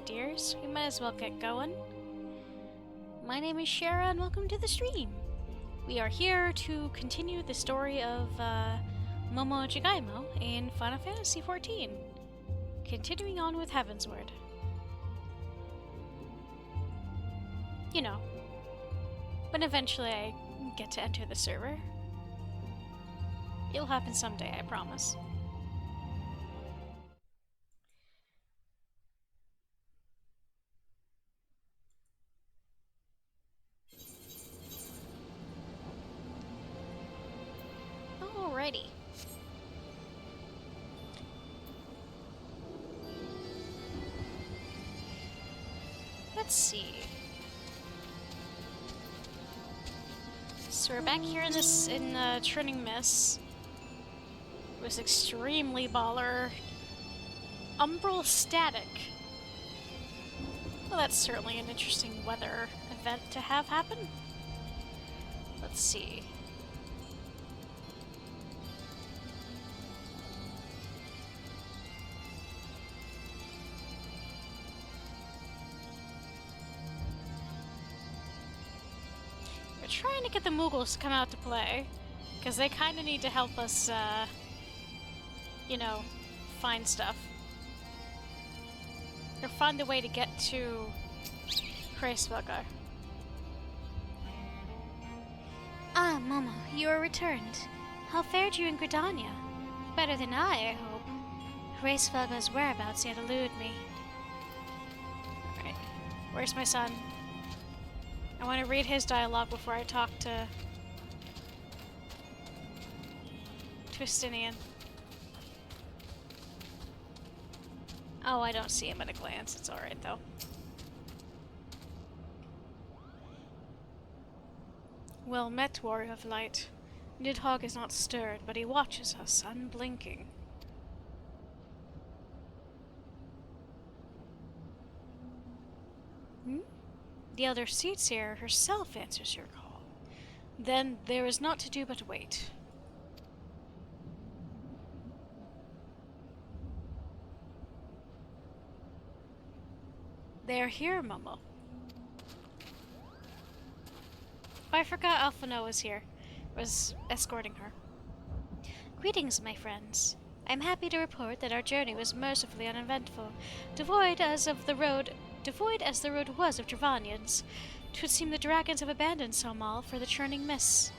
my dears. We might as well get going. My name is Shara, and welcome to the stream. We are here to continue the story of Momo Jigaimo in Final Fantasy XIV. Continuing on with Heavensward. You know, when eventually I get to enter the server. It'll happen someday, I promise. Alrighty. Let's see. So we're back here in Turning Miss. It was extremely baller. Umbral static. Well, that's certainly an interesting weather event to have happen. Let's see. We're trying to get the Moogles to come out to play, because they kind of need to help us, you know, find stuff. Or find a way to get to Heavensward. Ah, Momo, you are returned. How fared you in Gridania? Better than I hope. Heavensward's whereabouts yet elude me. Alright, where's my son? I want to read his dialogue before I talk to Twistinian. Oh, I don't see him at a glance. It's alright, though. Well met, Warrior of Light. Nidhogg is not stirred, but he watches us, unblinking. The Elder Seatseer herself answers your call. Then there is naught to do but wait. They are here, Momo. Oh, I forgot Alphino was here. Was escorting her. Greetings, my friends. I'm happy to report that our journey was mercifully uneventful, devoid as the road was of Dravanians. 'Twould seem the dragons have abandoned Somal for the churning mists.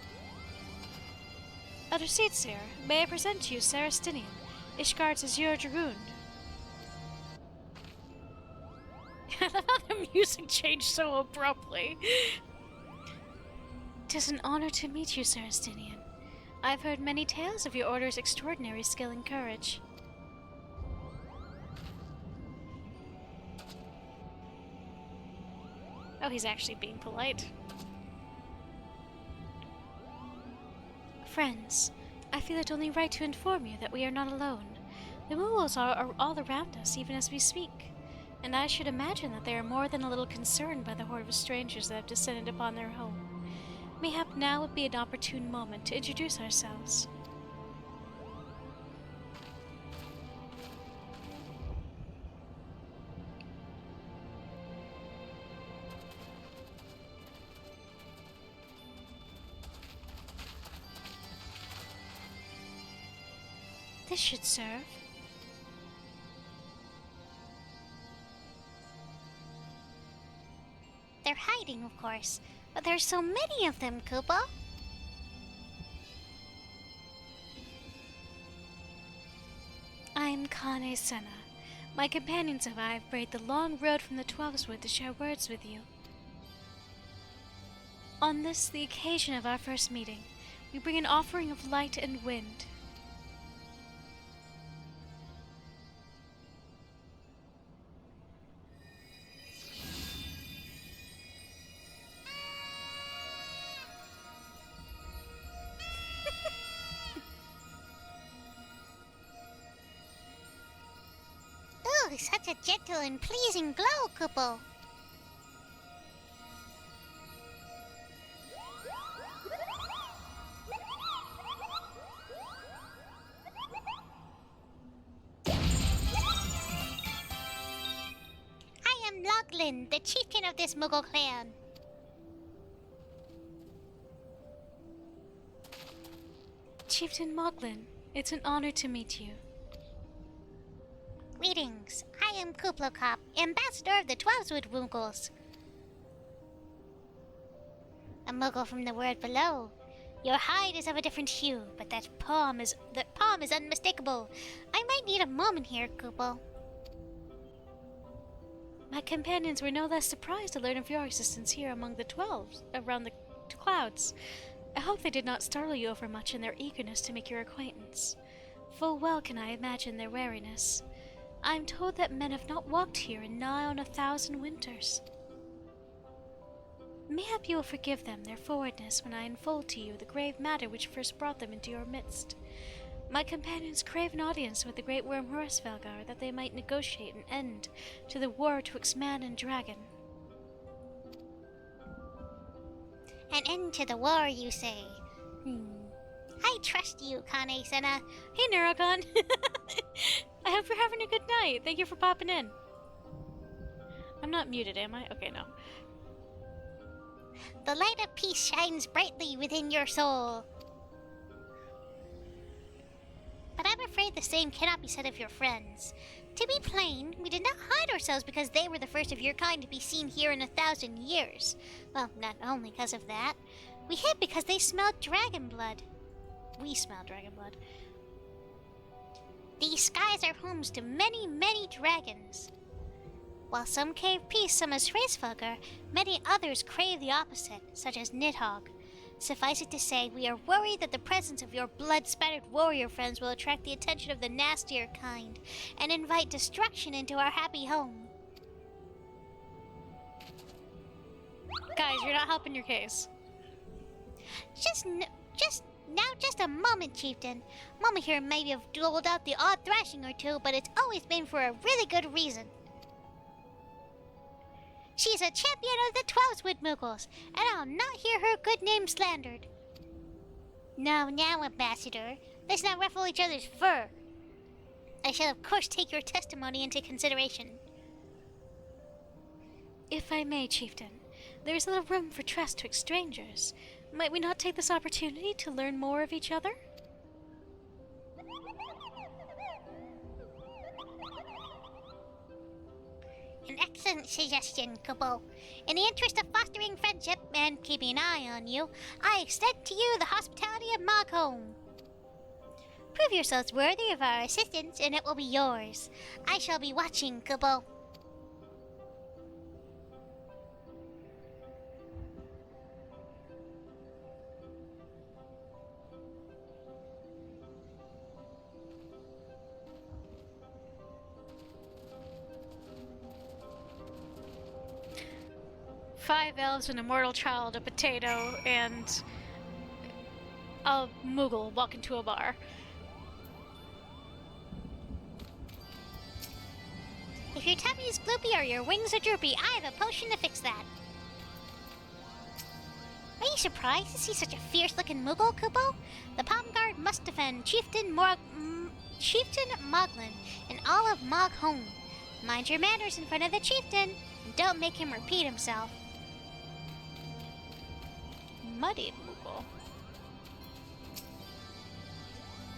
Elder Seatseer, may I present to you Sarastinian, Ishgard's Azure Dragoon. I love how the music changed so abruptly. 'Tis an honor to meet you, Sarastinian. I've heard many tales of your order's extraordinary skill and courage. Oh, he's actually being polite. Friends, I feel it only right to inform you that we are not alone. The Moogles are all around us, even as we speak, and I should imagine that they are more than a little concerned by the horde of strangers that have descended upon their home. Mayhap now would be an opportune moment to introduce ourselves. This should serve. They're hiding, of course, but there's so many of them, Kupo. I'm Kane Senna. My companions and I have braved the long road from the Twelveswood to share words with you. On this, the occasion of our first meeting, we bring an offering of light and wind. Ooh, such a gentle and pleasing glow, Kupo. Moglin, the chieftain of this Moogle clan. Chieftain Moglin, it's an honor to meet you. Greetings. I am Kupo, ambassador of the Twelveswood Moogles. A Moogle from the world below. Your hide is of a different hue, but that palm is unmistakable. I might need a moment here, Kupo. My companions were no less surprised to learn of your existence here among the 12s, around the clouds. I hope they did not startle you overmuch in their eagerness to make your acquaintance. Full well can I imagine their wariness. I am told that men have not walked here in nigh on 1,000 winters. Mayhap you will forgive them their forwardness when I unfold to you the grave matter which first brought them into your midst. My companions crave an audience with the great worm Horsvelgar, that they might negotiate an end to the war twixt man and dragon. An end to the war, you say? I trust you, Kane Senna. Hey, Neurocon! I hope you're having a good night. Thank you for popping in. I'm not muted, am I? Okay, no. The light of peace shines brightly within your soul. But I'm afraid the same cannot be said of your friends. To be plain, we did not hide ourselves because they were the first of your kind to be seen here in 1,000 years. Well, not only because of that. We hid because they smelled dragon blood. We smell dragon blood. These skies are homes to many, many dragons. While some crave peace, some as Hraesvelgar, many others crave the opposite, such as Nidhogg. Suffice it to say, we are worried that the presence of your blood-spattered warrior friends will attract the attention of the nastier kind and invite destruction into our happy home. Guys, you're not helping your case. Just a moment, Chieftain. Mama here may have doled out the odd thrashing or two, but it's always been for a really good reason. She's a champion of the Twelveswood Moogles, and I'll not hear her good name slandered. Now, Ambassador, let's not ruffle each other's fur. I shall of course take your testimony into consideration. If I may, Chieftain, there is little room for trust twixt strangers. Might we not take this opportunity to learn more of each other? An excellent suggestion, Kupo. In the interest of fostering friendship and keeping an eye on you, I extend to you the hospitality of Moghome. Prove yourselves worthy of our assistance, and it will be yours. I shall be watching, Kupo. Five elves, an immortal child, a potato, and a Moogle walk into a bar. If your tummy is gloopy or your wings are droopy, I have a potion to fix that. Are you surprised to see such a fierce-looking Moogle, Kupo? The Palm Guard must defend Chieftain Moglin and all of Moghome. Mind your manners in front of the chieftain, and don't make him repeat himself. Muddied Moogle.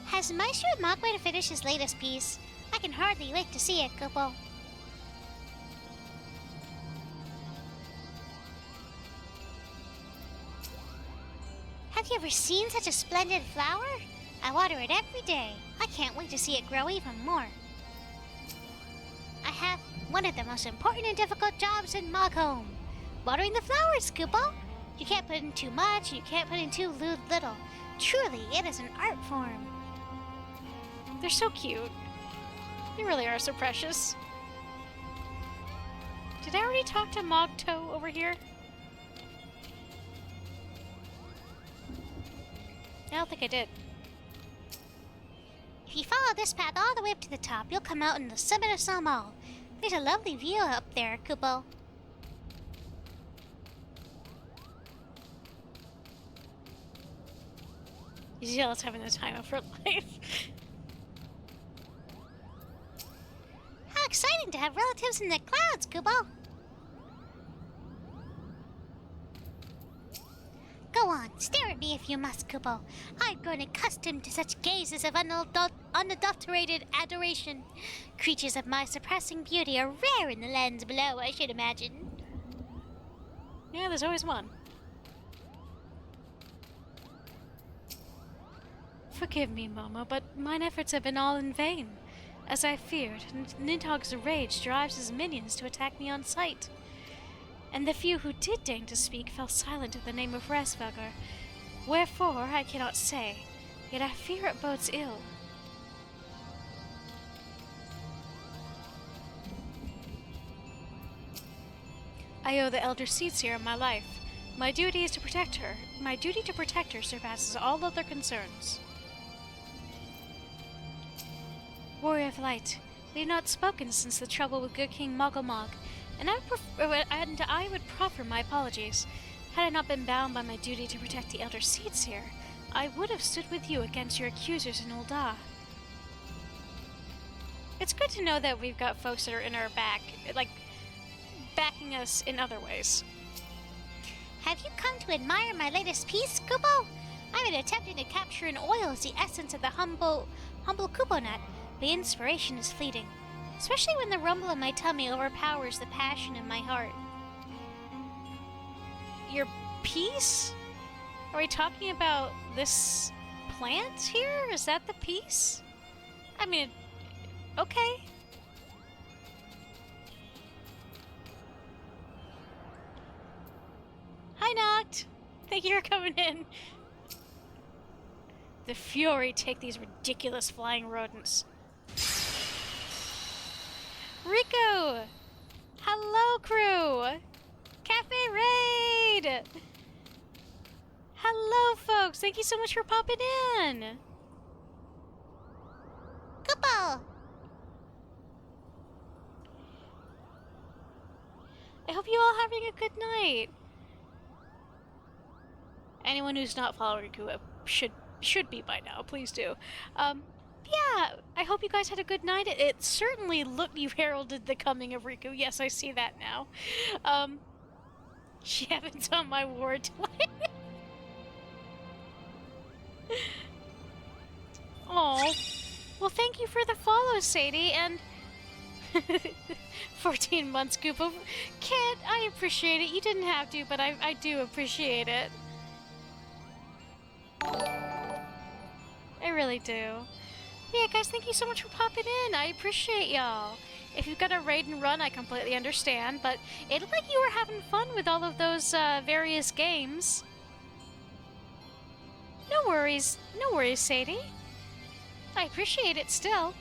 Has Maestro Mogwai finished his latest piece? I can hardly wait to see it, Kupo. Have you ever seen such a splendid flower? I water it every day. I can't wait to see it grow even more. I have one of the most important and difficult jobs in Moghome. Watering the flowers, Kupo. You can't put in too much, you can't put in too little. Truly, it is an art form. They're so cute. They really are so precious. Did I already talk to Mogto over here? I don't think I did. If you follow this path all the way up to the top, you'll come out on the summit of Salmal. There's a lovely view up there, Kupo. Zeal's having the time of her life. How exciting to have relatives in the clouds, Kupo! on, stare at me if you must, Kupo. I've grown accustomed to such gazes of unadulterated adoration. Creatures of my surpassing beauty are rare in the lands below, I should imagine. Yeah, there's always one. Forgive me, Momo, but mine efforts have been all in vain. As I feared, Nidhogg's rage drives his minions to attack me on sight. And the few who did deign to speak fell silent at the name of Resvagar. Wherefore, I cannot say, yet I fear it bodes ill. I owe the Elder Seedseer my life. My duty is to protect her. My duty to protect her surpasses all other concerns. Warrior of Light, we have not spoken since the trouble with good King Mogglmog, and I would proffer my apologies. Had I not been bound by my duty to protect the Elder Seedseer, I would have stood with you against your accusers in Ul'dah. It's good to know that we've got folks that are in our back, like, backing us in other ways. Have you come to admire my latest piece, Kupo? I've been attempting to capture in oils the essence of the humble Kupo nut. The inspiration is fleeting, especially when the rumble in my tummy overpowers the passion in my heart. Your piece? Are we talking about this plant here? Is that the piece? I mean, okay. Hi, Noct. Thank you for coming in. The Fury take these ridiculous flying rodents. Rico! Hello, crew! Cafe Raid! Hello, folks! Thank you so much for popping in! Kupo! I hope you all having a good night. Anyone who's not following Riku should be by now. Please do. Yeah, I hope you guys had a good night. It certainly looked you heralded the coming of Riku. Yes, I see that now. She haven't done my ward twice. Oh, well, thank you for the follow, Sadie, and 14 months, Kupo. Kid, I appreciate it. You didn't have to, but I do appreciate it. I really do. Yeah, guys, thank you so much for popping in. I appreciate y'all. If you've got a raid and run, I completely understand, but it looked like you were having fun with all of those various games. No worries, Sadie. I appreciate it still.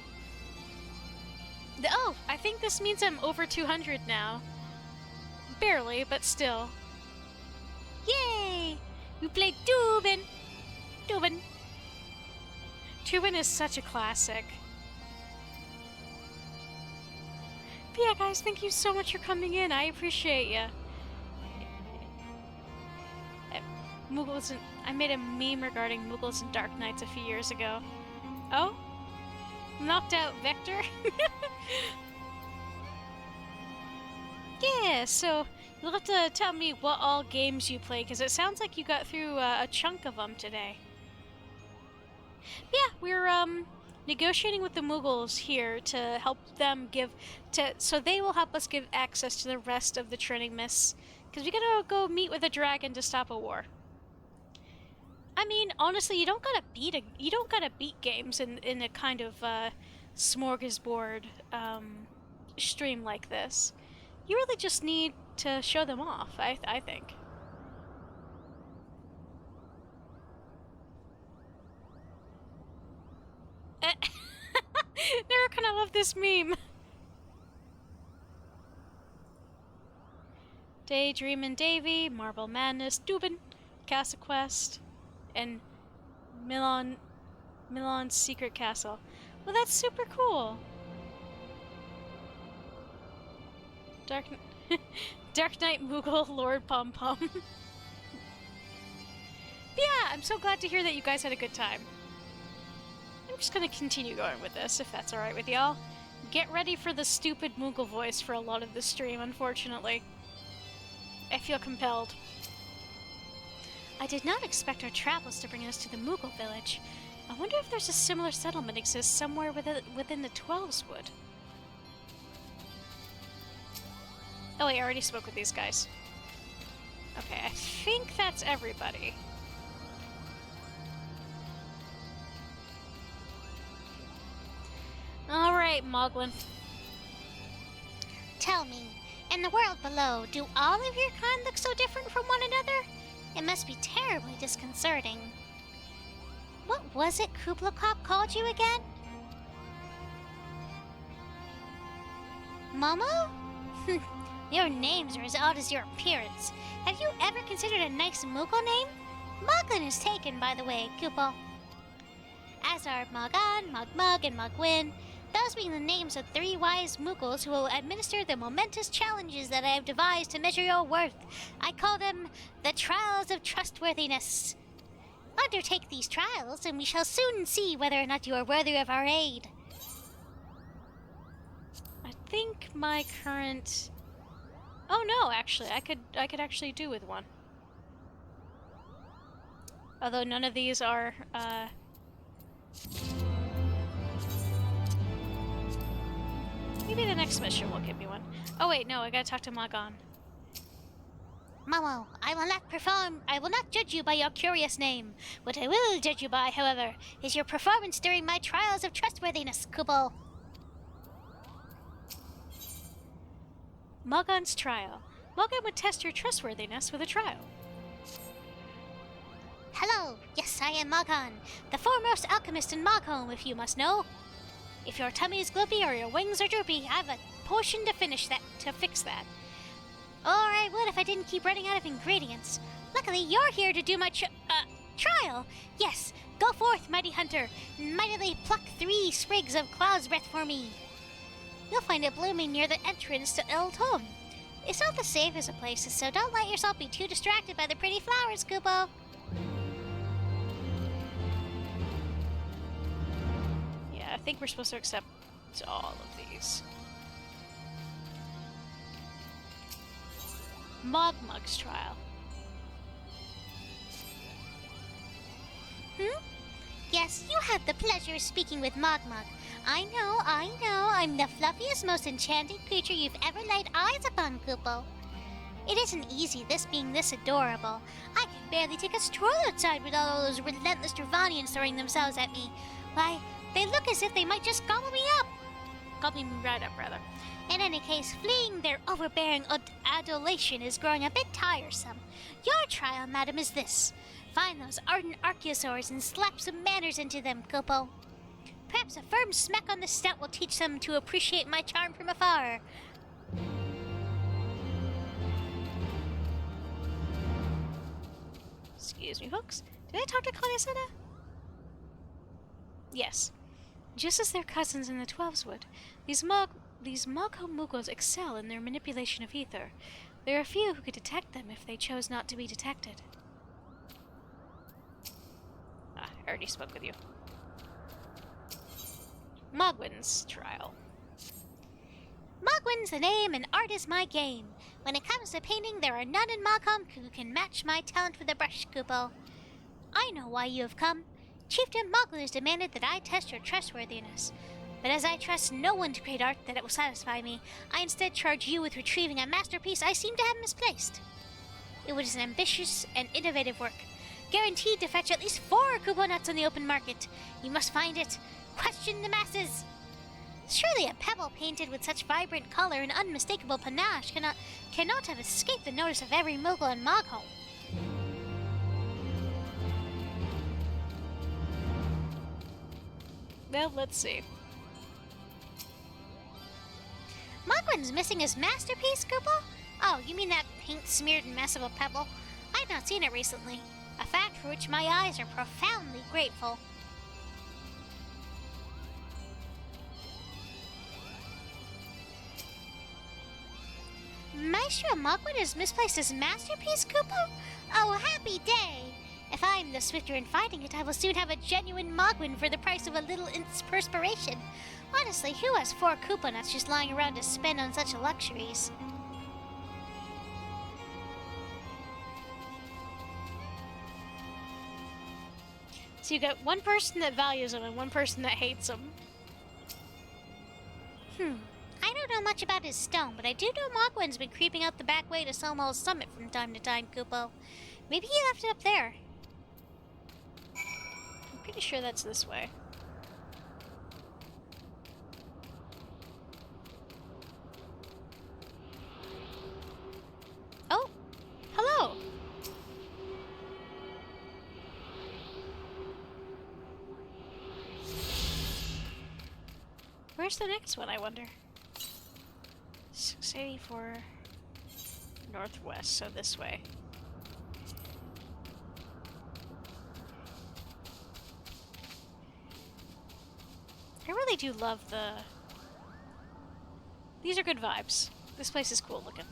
Oh, I think this means I'm over 200 now. Barely, but still. Yay! We played Dubin! Tubin is such a classic. But yeah, guys, thank you so much for coming in. I appreciate ya. Moogles and I made a meme regarding Moogles and Dark Knights a few years ago. Oh? Knocked out Vector? Yeah, so you'll have to tell me what all games you play, because it sounds like you got through a chunk of them today. Yeah, we're negotiating with the Moogles here to help them so they will help us give access to the rest of the training mists, because we gotta go meet with a dragon to stop a war. I mean, honestly, you don't gotta beat games in a kind of smorgasbord stream like this. You really just need to show them off, I think. Never can I love this meme. Daydreamin' Davy, Marble Madness, Dubin, Castle Quest, and Milon's Secret Castle. Well, that's super cool. Dark Knight Moogle, Lord Pom Pom. Yeah, I'm so glad to hear that you guys had a good time. I'm just gonna continue going with this, if that's alright with y'all. Get ready for the stupid Moogle voice for a lot of the stream, unfortunately. I feel compelled. I did not expect our travels to bring us to the Moogle village. I wonder if there's a similar settlement exists somewhere within the Twelveswood. Oh wait, I already spoke with these guys. Okay, I think that's everybody. Alright, Moglin. Tell me, in the world below, do all of your kind look so different from one another? It must be terribly disconcerting. What was it Kublakop called you again? Momo? Your names are as odd as your appearance. Have you ever considered a nice Moogle name? Moglin is taken, by the way, Kupo. As are Mogan, Mogmug, and Mogwin, those being the names of 3 wise Moogles who will administer the momentous challenges that I have devised to measure your worth. I call them the Trials of Trustworthiness. Undertake these trials, and we shall soon see whether or not you are worthy of our aid. I think my current... Oh no, actually, I could actually do with one. Although none of these are, maybe the next mission will give me one. Oh wait, no, I gotta talk to Magan. Momo, I will not judge you by your curious name. What I will judge you by, however, is your performance during my trials of trustworthiness, Kupo. Magan's trial. Magan would test your trustworthiness with a trial. Hello, yes, I am Magan, the foremost alchemist in Mogholm, if you must know. If your tummy is gloopy or your wings are droopy, I have a potion to fix that. Or I would if I didn't keep running out of ingredients. Luckily, you're here to do my trial. Yes, go forth, mighty hunter, and mightily pluck 3 sprigs of cloud's breath for me. You'll find it blooming near the entrance to El Tom. It's not the safest of places, so don't let yourself be too distracted by the pretty flowers, Kupo. Yeah, I think we're supposed to accept all of these. Mogmug's trial. Yes, you had the pleasure of speaking with Mogmug. I know, I'm the fluffiest, most enchanting creature you've ever laid eyes upon, Kupo. It isn't easy, this being this adorable. I can barely take a stroll outside with all those relentless Dravanians throwing themselves at me. Why, they look as if they might just gobble me up. Gobble me right up, rather. In any case, fleeing their overbearing adulation is growing a bit tiresome. Your trial, madam, is this. Find those ardent archosaurs and slap some manners into them, Kupo. Perhaps a firm smack on the snout will teach them to appreciate my charm from afar. Excuse me, folks. Did I talk to Kanyasena? Yes. Just as their cousins in the Twelveswood, these Mogholm Moogles excel in their manipulation of ether. There are few who could detect them if they chose not to be detected. I already spoke with you. Mogwin's trial. Mogwin's the name and art is my game. When it comes to painting, there are none in Mogholm who can match my talent with a brush, Kupo. I know why you have come. Chieftain Mogul has demanded that I test your trustworthiness. But as I trust no one to create art that will satisfy me, I instead charge you with retrieving a masterpiece I seem to have misplaced. It was an ambitious and innovative work, guaranteed to fetch at least 4 Kupo nuts on the open market. You must find it. Question the masses. Surely a pebble painted with such vibrant color and unmistakable panache cannot have escaped the notice of every Moogle in Mogholm. Well, let's see. Mogwin's missing his masterpiece, Kupo? Oh, you mean that paint-smeared mess of a pebble? I've not seen it recently, a fact for which my eyes are profoundly grateful. Maestro Mogwin has misplaced his masterpiece, Kupo? Oh, happy day! If I'm the swifter in finding it, I will soon have a genuine Mogwin for the price of a little perspiration. Honestly, who has 4 Kupo nuts just lying around to spend on such luxuries? So you got one person that values them and one person that hates them. I don't know much about his stone, but I do know Mogwin's been creeping up the back way to Selmal's summit from time to time, Kupo. Maybe he left it up there. I'm pretty sure that's this way. Oh! Hello! Where's the next one, I wonder? 684 northwest, so this way. I really do love the... These are good vibes. This place is cool looking.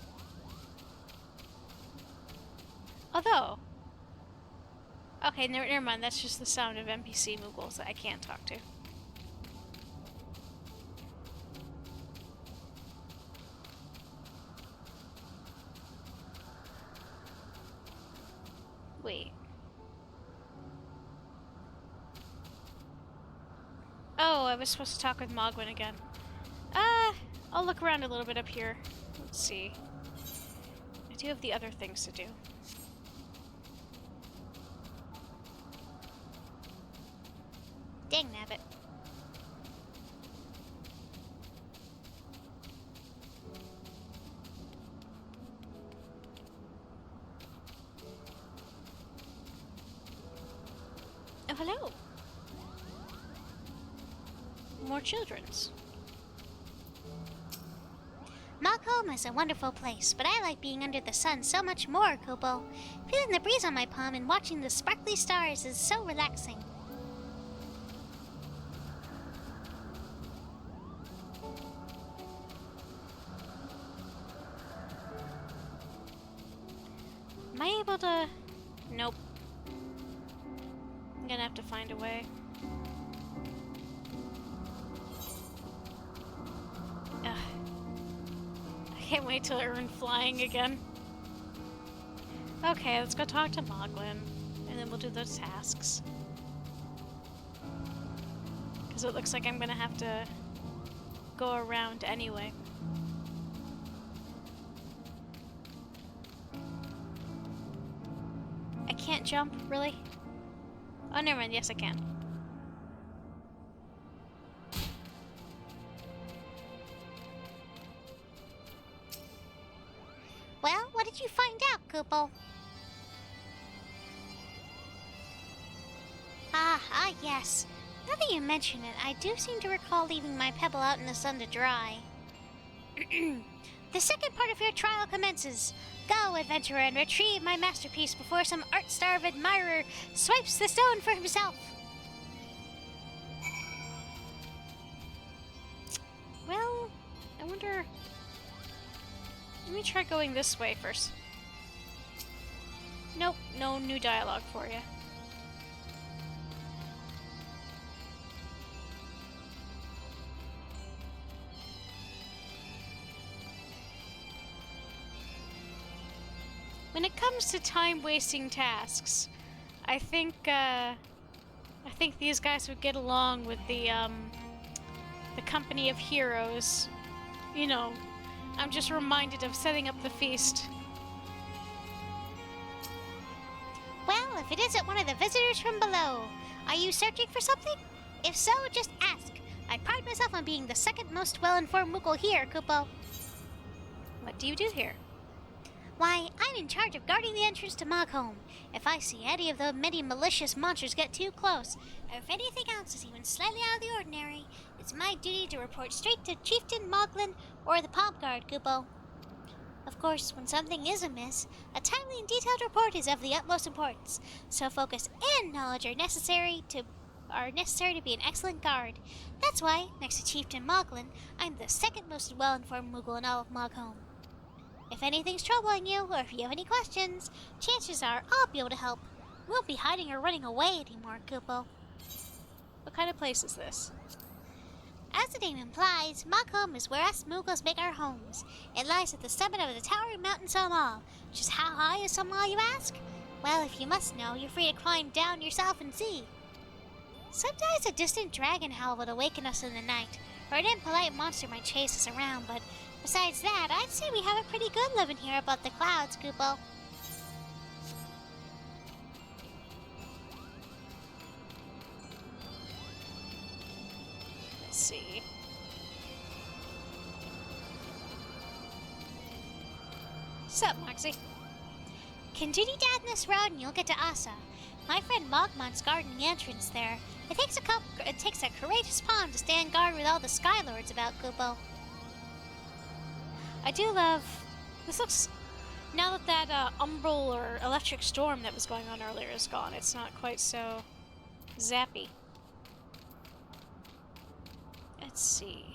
Although... Okay, never mind. That's just the sound of NPC Moogles that I can't talk to. Wait. Oh, I was supposed to talk with Mogwin again. I'll look around a little bit up here. Let's see. I do have the other things to do. Dang nabbit. Oh, hello. More children's. Malcolm is a wonderful place, but I like being under the sun so much more, Kupo. Feeling the breeze on my palm and watching the sparkly stars is so relaxing. Am I able to... Nope. I'm gonna have to find a way. Ugh. I can't wait till I earn flying again. Okay, let's go talk to Mogwin, and then we'll do those tasks. Because it looks like I'm gonna have to go around anyway. I can't jump, really? Oh, never mind. Yes, I can. Well, what did you find out, Kupo? Yes. Now that you mention it, I do seem to recall leaving my pebble out in the sun to dry. The second part of your trial commences. Go, adventurer, and retrieve my masterpiece before some art-starved admirer swipes the stone for himself. Well, I wonder... Let me try going this way first. Nope, no new dialogue for you. When it comes to time-wasting tasks, I think these guys would get along with the company of heroes. You know, I'm just reminded of setting up the feast. Well, if it isn't one of the visitors from below, are you searching for something? If so, just ask. I pride myself on being the second most well-informed Moogle here, Kupo. What do you do here? Why, I'm in charge of guarding the entrance to Mogholm. If I see any of the many malicious monsters get too close, or if anything else is even slightly out of the ordinary, it's my duty to report straight to Chieftain Moglin or the Palm Guard, Kupo. Of course, when something is amiss, a timely and detailed report is of the utmost importance, so focus and knowledge are necessary to be an excellent guard. That's why, next to Chieftain Moglin, I'm the second most well-informed Moogle in all of Mogholm. If anything's troubling you, or if you have any questions, chances are I'll be able to help. We won't be hiding or running away anymore, Kupo. What kind of place is this? As the name implies, Mogholm is where us Moogles make our homes. It lies at the summit of the towering mountain Selmal. Just how high is Selmal, you ask? Well, if you must know, you're free to climb down yourself and see. Sometimes a distant dragon howl would awaken us in the night, or an impolite monster might chase us around, but besides that, I'd say we have it pretty good living here above the clouds, Kupo. Let's see. Sup, Moxie? Continue down this road and you'll get to Asa. My friend Mogmon's guarding the entrance there. It takes a courageous pawn to stand guard with all the Skylords about, Kupo. I do love... This looks... Now that that umbral or electric storm that was going on earlier is gone, it's not quite so zappy. Let's see.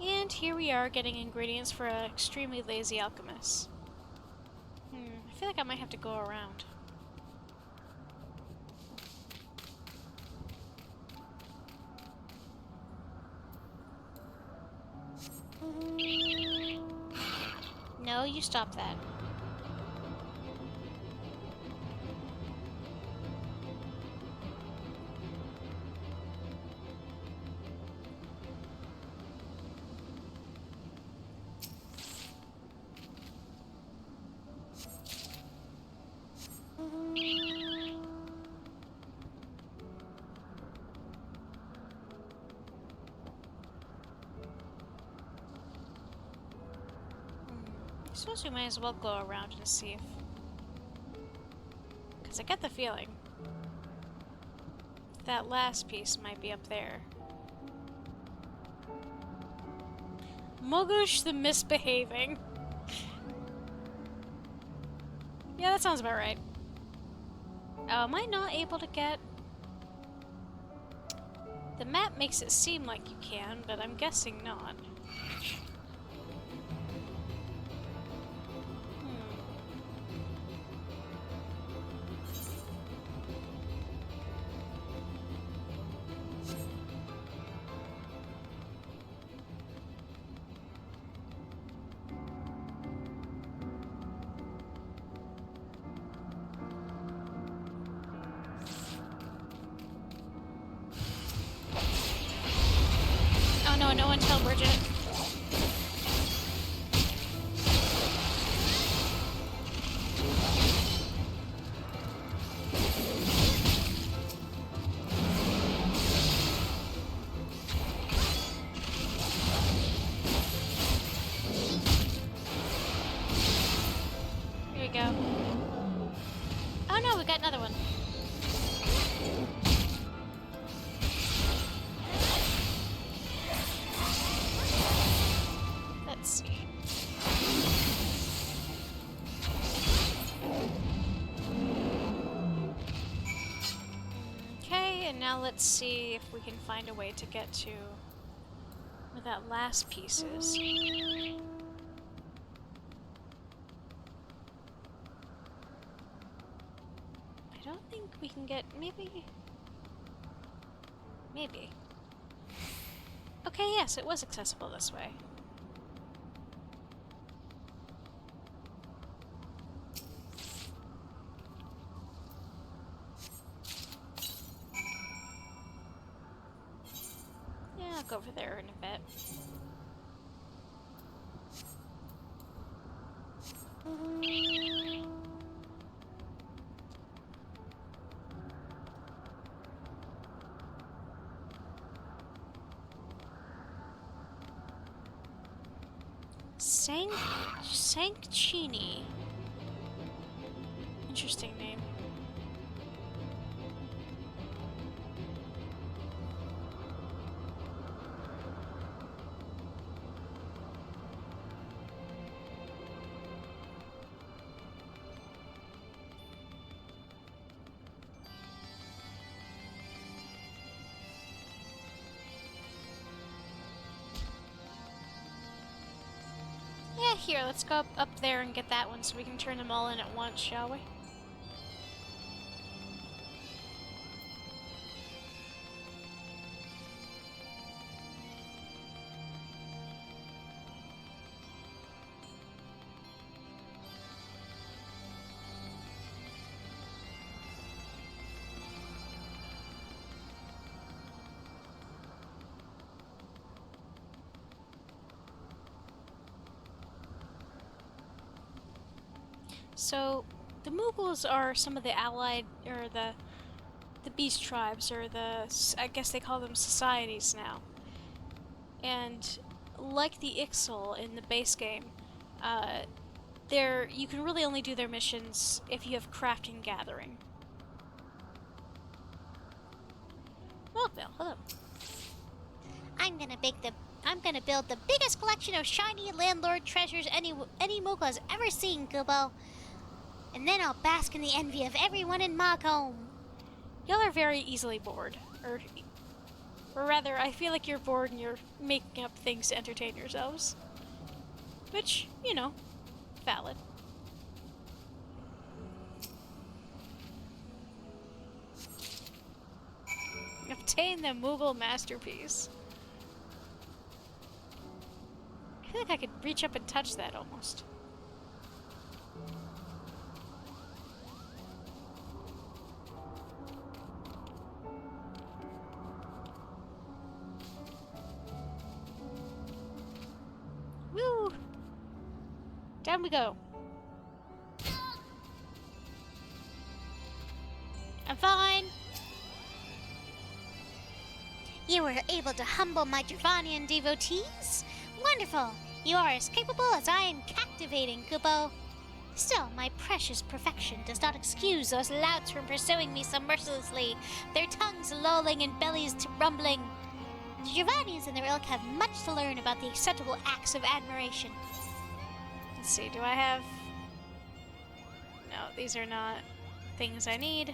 And here we are getting ingredients for an extremely lazy alchemist. I feel like I might have to go around. No, you stop that. I suppose we might as well go around and see if... Because I get the feeling that last piece might be up there. Moogles the misbehaving. Yeah, that sounds about right. Oh, am I not able to get... The map makes it seem like you can, but I'm guessing not. Oh no, no one tell Bridget. Here we go. Oh no, we got another one. Let's see. Okay, and now let's see if we can find a way to get to where that last piece is. I don't think we can get... maybe... Maybe. Okay, yes, it was accessible this way. Yeah, I'll go over there in a bit. Sankchini. Interesting name. Yeah, here, let's go up there and get that one so we can turn them all in at once, shall we? So, the Moogles are some of the allied, or the beast tribes, or I guess they call them societies now. And like the Ixal in the base game, you can really only do their missions if you have craft and gathering. Milkville, hello. I'm gonna build the biggest collection of shiny landlord treasures any Moogle has ever seen, Kupo. And then I'll bask in the envy of everyone in Mogholm. Y'all are very easily bored. Or rather, I feel like you're bored and you're making up things to entertain yourselves. Which, you know, valid. Obtain the Moogle masterpiece. I feel like I could reach up and touch that almost. Woo! Down we go. I'm fine. You were able to humble my Dravanian devotees? Wonderful! You are as capable as I am captivating, Kupo. Still, my precious perfection does not excuse those louts from pursuing me so mercilessly, their tongues lolling and bellies rumbling. The Dravanians and their ilk have much to learn about the acceptable acts of admiration. Let's see, do I have... No, these are not things I need.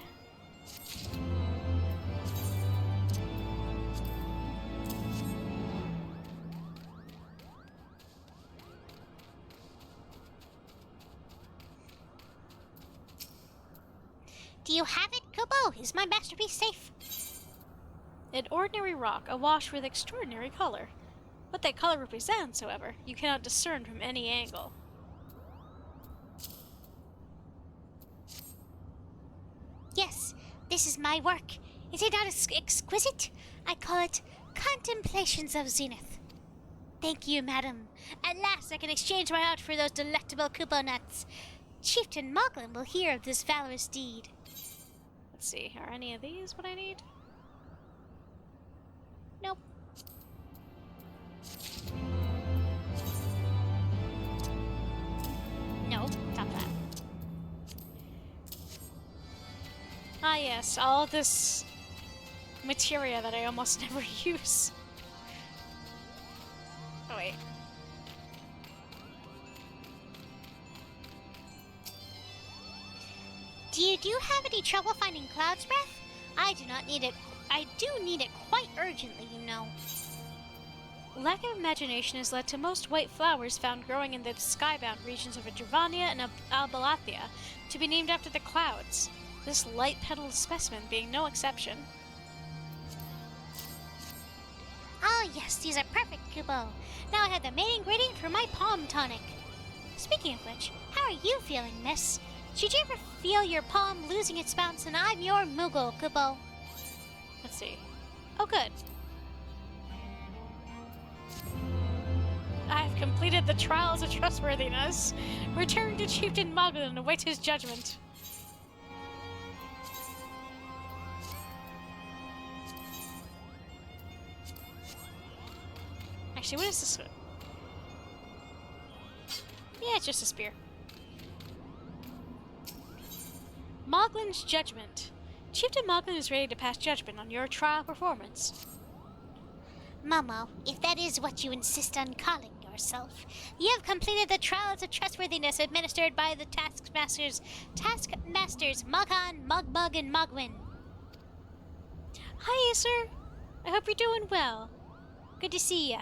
Do you have it, Kupo? Is my masterpiece safe? An ordinary rock awash with extraordinary color. What that color represents, however, you cannot discern from any angle. Yes, this is my work. Is it not exquisite? I call it Contemplations of Zenith. Thank you, madam. At last I can exchange my heart for those delectable Kupo nuts. Chieftain Moglin will hear of this valorous deed. Let's see, are any of these what I need? Nope. No, not that. Ah yes, all this materia that I almost never use. Oh wait. Do you have any trouble finding Cloud's Breath? I do not need it. I do need it quite urgently, you know. Lack of imagination has led to most white flowers found growing in the skybound regions of Dravania and Albalathia to be named after the clouds, this light-petaled specimen being no exception. Oh yes, these are perfect, Kupo. Now I have the main ingredient for my palm tonic. Speaking of which, how are you feeling, miss? Should you ever feel your palm losing its bounce, and I'm your Moogle, Kupo. Let's see. Oh, good. I have completed the trials of trustworthiness. Return to Chieftain Moglin and await his judgment. Actually, what is this? Yeah, it's just a spear. Moglin's judgment. Chieftain Moglin is ready to pass judgment on your trial performance. Momo, if that is what you insist on calling yourself, you have completed the trials of trustworthiness administered by the Taskmasters Moghan, Mogbug, and Mogwin. Hi, sir. I hope you're doing well. Good to see ya.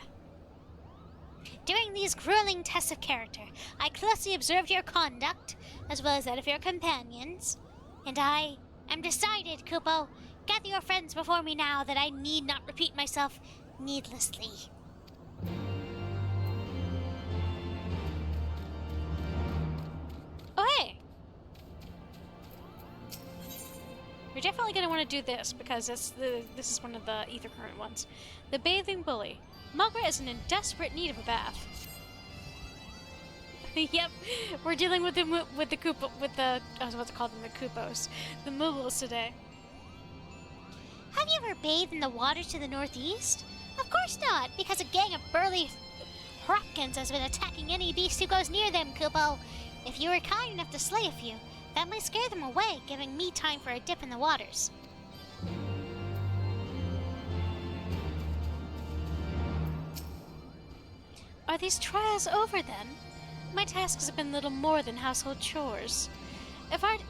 During these grueling tests of character, I closely observed your conduct, as well as that of your companions, and I am decided, Kupo. Gather your friends before me now that I need not repeat myself needlessly. Oh, hey! You're definitely going to want to do this, because this is one of the ether current ones. The Bathing Bully. Margaret is in desperate need of a bath. Yep, we're dealing with the Kupo, I was about to call them the Kupos, the Moogles today. Have you ever bathed in the waters to the northeast? Of course not, because a gang of burly Hropkins has been attacking any beast who goes near them, Kupo. If you were kind enough to slay a few, that might scare them away, giving me time for a dip in the waters. Are these trials over then? My tasks have been little more than household chores. If I'd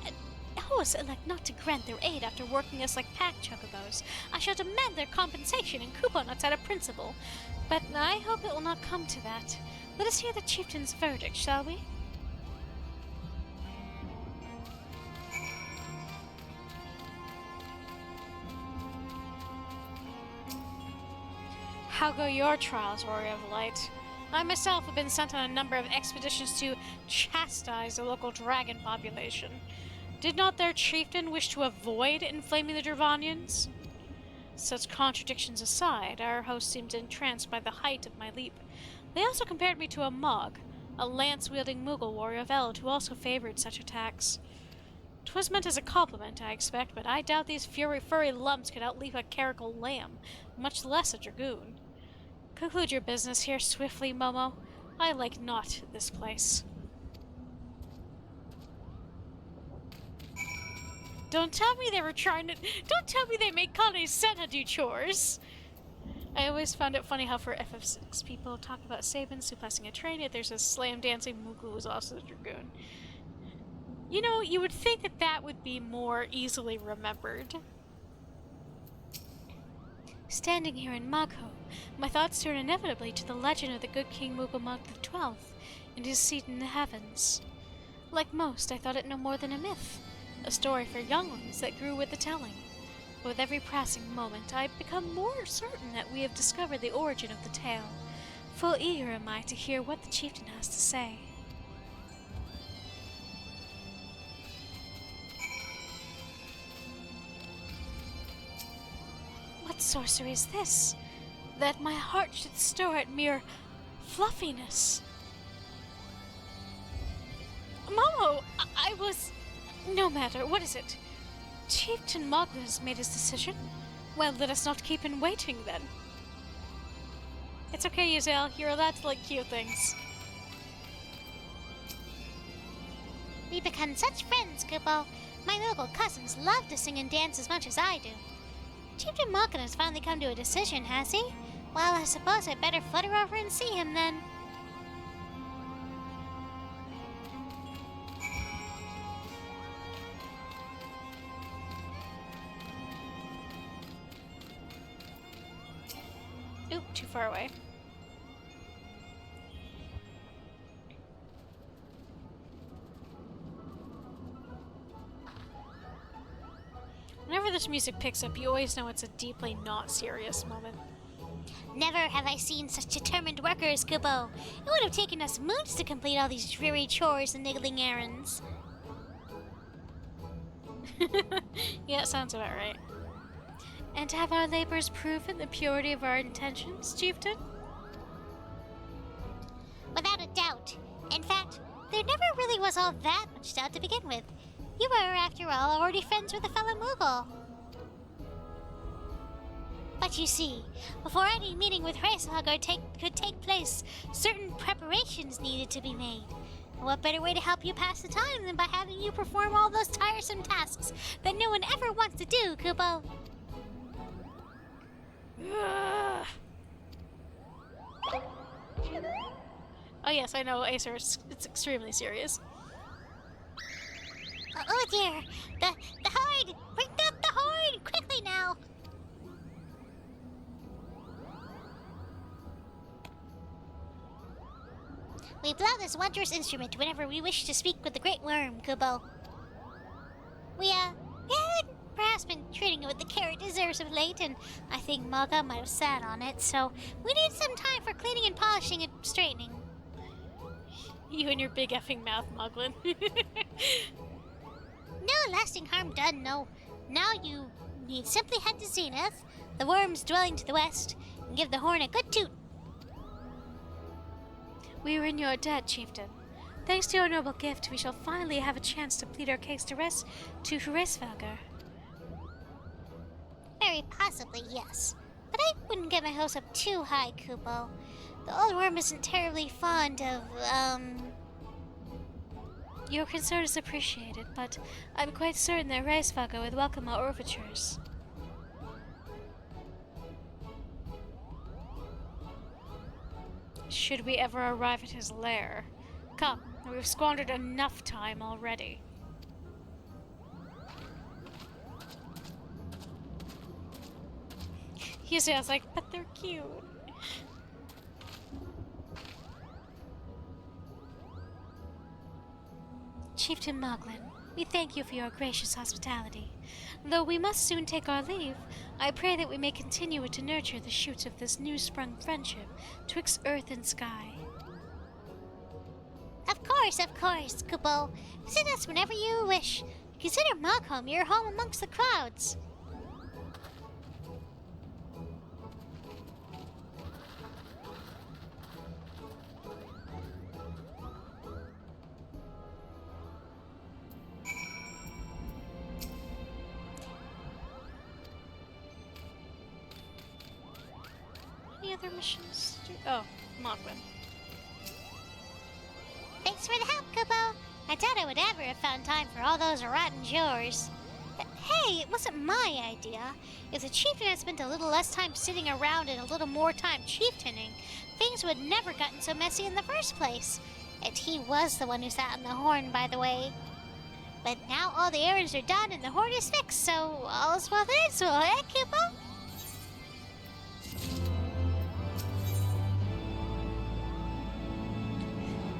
hosts elect not to grant their aid after working us like pack chocobos, I shall demand their compensation and Kupo nuts out of principle. But I hope it will not come to that. Let us hear the chieftain's verdict, shall we? How go your trials, Warrior of Light? I myself have been sent on a number of expeditions to chastise the local dragon population. Did not their chieftain wish to avoid inflaming the Dravanians? Such contradictions aside, our host seemed entranced by the height of my leap. They also compared me to a Mog, a lance-wielding Moogle warrior of Eld who also favored such attacks. 'Twas meant as a compliment, I expect, but I doubt these furry lumps could outleap a caracal lamb, much less a dragoon. Conclude your business here swiftly, Momo. I like not this place. Don't tell me don't tell me they made Connie Senna do chores! I always found it funny how for FF6 people talk about Sabin suppressing a train, yet there's a slam-dancing Moogle who's also a dragoon. You know, you would think that that would be more easily remembered. Standing here in Magho, my thoughts turn inevitably to the legend of the good King Moogle the 12th and his seat in the heavens. Like most, I thought it no more than a myth, a story for young ones that grew with the telling. But with every passing moment, I become more certain that we have discovered the origin of the tale. Full eager am I to hear what the chieftain has to say. What sorcery is this? That my heart should stir at mere fluffiness. Momo, I was... No matter, what is it? Chieftain Moogles has made his decision. Well, let us not keep him waiting, then. It's okay, Yuzel. You're allowed to like cute things. We become such friends, Kupo. My little cousins love to sing and dance as much as I do. Chieftain Malkin has finally come to a decision, has he? Well, I suppose I'd better flutter over and see him then. Oop, too far away. Whenever this music picks up, you always know it's a deeply not serious moment. Never have I seen such determined workers, Kupo. It would have taken us moons to complete all these dreary chores and niggling errands. Yeah, it sounds about right. And have our labors proven the purity of our intentions, Chieftain? Without a doubt. In fact, there never really was all that much doubt to begin with. You were, after all, already friends with a fellow Moogle. But you see, before any meeting with Hraeshogr could take place, certain preparations needed to be made. And what better way to help you pass the time than by having you perform all those tiresome tasks that no one ever wants to do, Kupo? Oh yes, I know, Acer, it's extremely serious. Oh dear, the horde! Bring up the horde! Quickly now! We blow this wondrous instrument whenever we wish to speak with the Great Worm, Kupo. We haven't perhaps been treating it with the care it deserves of late, and I think Maga might have sat on it, so we need some time for cleaning and polishing and straightening. You and your big effing mouth, Muglin. No lasting harm done, no. Now you need simply head to Zenith, the worm's dwelling to the west, and give the horn a good toot. We are in your debt, Chieftain. Thanks to your noble gift, we shall finally have a chance to plead our case to Heavensward. Very possibly, yes. But I wouldn't get my hopes up too high, Kupo. The old worm isn't terribly fond of, Your concern is appreciated, but I'm quite certain that Heavensward would welcome our overtures. Should we ever arrive at his lair? Come, we've squandered enough time already. He sounds like, but they're cute. Chieftain Moglin, we thank you for your gracious hospitality. Though we must soon take our leave, I pray that we may continue to nurture the shoots of this new-sprung friendship twixt earth and sky. Of course, Kupo. Visit us whenever you wish. Consider Moghome your home amongst the clouds. Any other missions? Oh, Moglin. Thanks for the help, Kupo. I doubt I would ever have found time for all those rotten chores. Hey, it wasn't my idea. If the chieftain had spent a little less time sitting around and a little more time chieftaining, things would never gotten so messy in the first place. And he was the one who sat on the horn, by the way. But now all the errands are done and the horn is fixed, so all is well that ends well, eh, Kupo?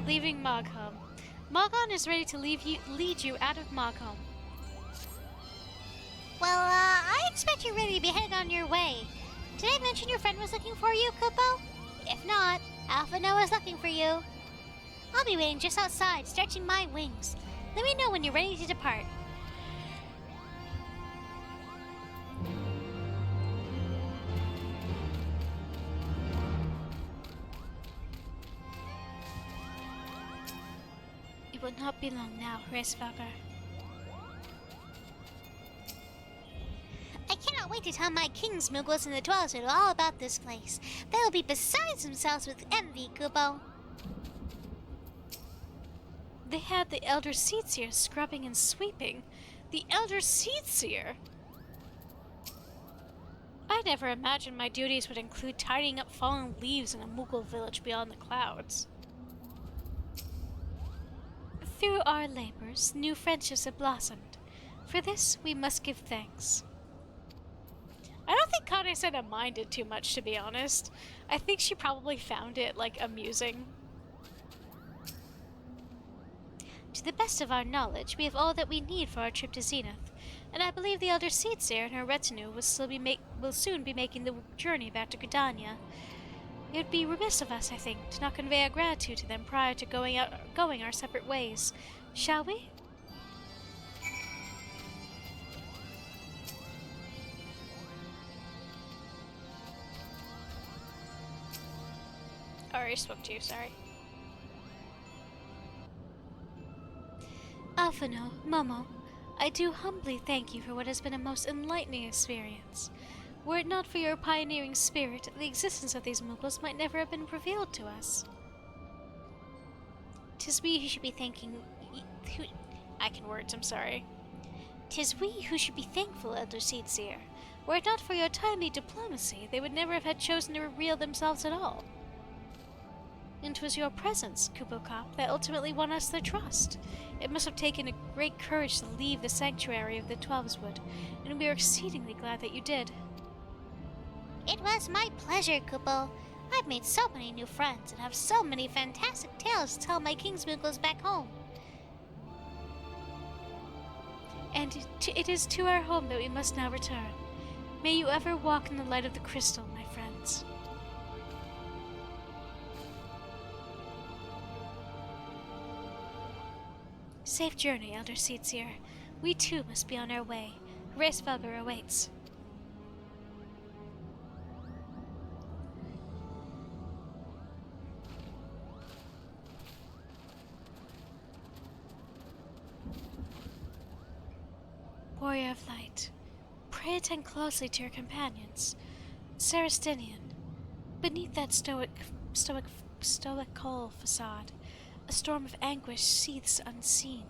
Leaving Moghome. Moghon is ready to lead you out of Moghome. Well, I expect you're ready to be headed on your way. Did I mention your friend was looking for you, Kupo? If not, Alpha Noah's looking for you. I'll be waiting just outside, stretching my wings. Let me know when you're ready to depart. It will not be long now, Heavensward. I cannot wait to tell my kings, Moogles, and the Dwellers all about this place. They will be beside themselves with envy, Kupo. They had the Elder Seedseer scrubbing and sweeping. The Elder Seedseer? I never imagined my duties would include tidying up fallen leaves in a Moogle village beyond the clouds. Through our labors, new friendships have blossomed. For this, we must give thanks. I don't think Kane-sama minded too much, to be honest. I think she probably found it, amusing. To the best of our knowledge, we have all that we need for our trip to Zenith, and I believe the Elder Seedseer and her retinue will soon be making the journey back to Gridania. It would be remiss of us, I think, to not convey our gratitude to them prior to going our separate ways. Shall we? I already spoke to you, sorry. Alphino, Momo, I do humbly thank you for what has been a most enlightening experience. Were it not for your pioneering spirit, the existence of these Moogles might never have been revealed to us. 'Tis we who should be thanking... I can words, I'm sorry. 'Tis we who should be thankful, Elder Seedseer. Were it not for your timely diplomacy, they would never have had chosen to reveal themselves at all. And 'twas your presence, Kupo Cop, that ultimately won us their trust. It must have taken a great courage to leave the sanctuary of the Twelveswood, and we are exceedingly glad that you did. It was my pleasure, Kupo. I've made so many new friends and have so many fantastic tales to tell my King's Moogles back home. And it is to our home that we must now return. May you ever walk in the light of the crystal, my friends. Safe journey, Elder Seedseer. We too must be on our way. Heavensward awaits. Warrior of Light, pray attend closely to your companions. Sarastinian, beneath that stoical facade, a storm of anguish seethes unseen.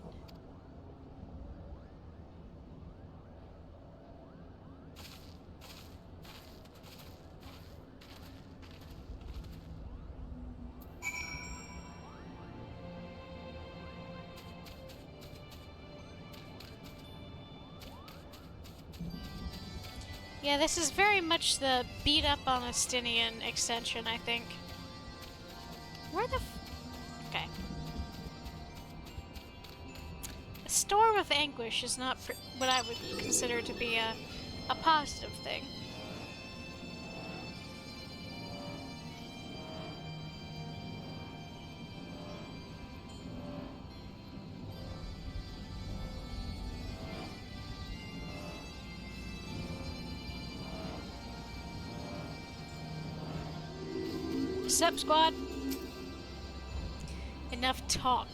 Yeah, this is very much the beat up on Astinian extension, I think. Where the okay. A storm of anguish is not what I would consider to be a positive thing. Sup, squad? Enough talk.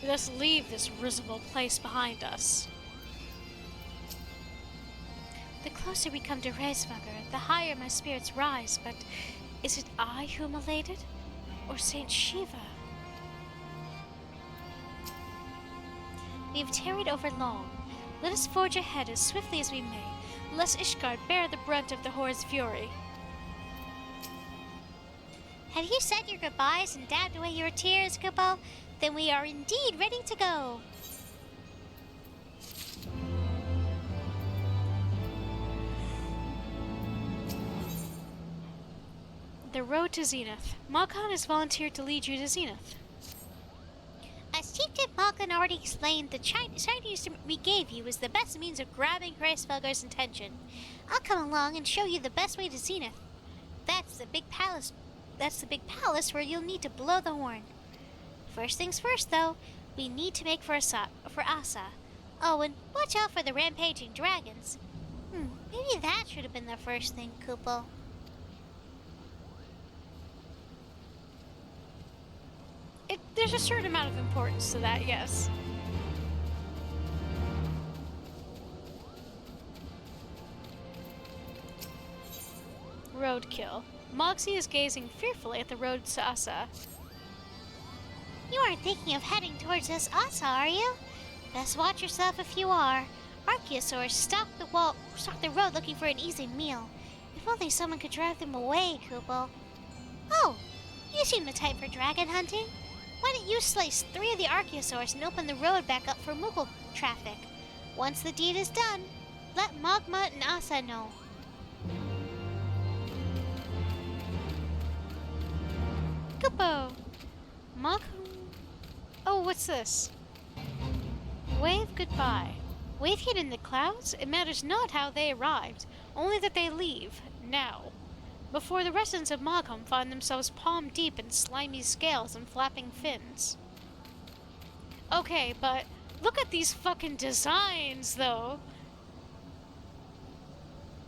Let us leave this risible place behind us. The closer we come to Heavensward, the higher my spirits rise, but is it I who am elated? Or Saint Shiva? We have tarried over long. Let us forge ahead as swiftly as we may, lest Ishgard bear the brunt of the Horde's fury. Have you said your goodbyes and dabbed away your tears, Kupo? Then we are indeed ready to go. The road to Zenith. Malkan has volunteered to lead you to Zenith. As Chieftain Malkin already explained, the Chinese we gave you is the best means of grabbing Hraesvelgur's attention. I'll come along and show you the best way to Zenith. That's the big palace where you'll need to blow the horn. First things first, though, we need to make for Asa. Oh, and watch out for the rampaging dragons. Maybe that should have been the first thing, Kupo. There's a certain amount of importance to that, yes. Roadkill. Moxie is gazing fearfully at the road to Asa. You aren't thinking of heading towards this Asa, are you? Best watch yourself if you are. Archaeosaurs stalk the road looking for an easy meal. If only someone could drive them away, Kupo. Oh, you seem the type for dragon hunting. Why don't you slice 3 of the Archaeosaurs and open the road back up for Moogle traffic? Once the deed is done, let Mogma and Asa know. Kupo! Oh, what's this? Wave goodbye. Wave hid in the clouds? It matters not how they arrived, only that they leave, now. Before the residents of Mogham find themselves palm deep in slimy scales and flapping fins. Okay, but look at these fucking designs, though.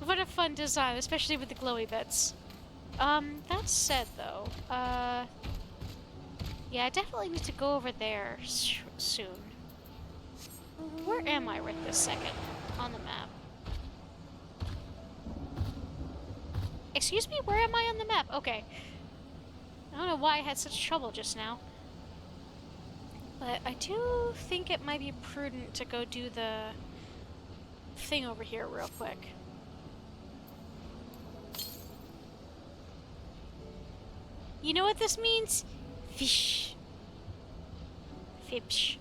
What a fun design, especially with the glowy bits. That said, though, yeah, I definitely need to go over there soon. Where am I right this second on the map? Excuse me, where am I on the map? Okay. I don't know why I had such trouble just now. But I do think it might be prudent to go do the thing over here real quick. You know what this means? Fish. Fish.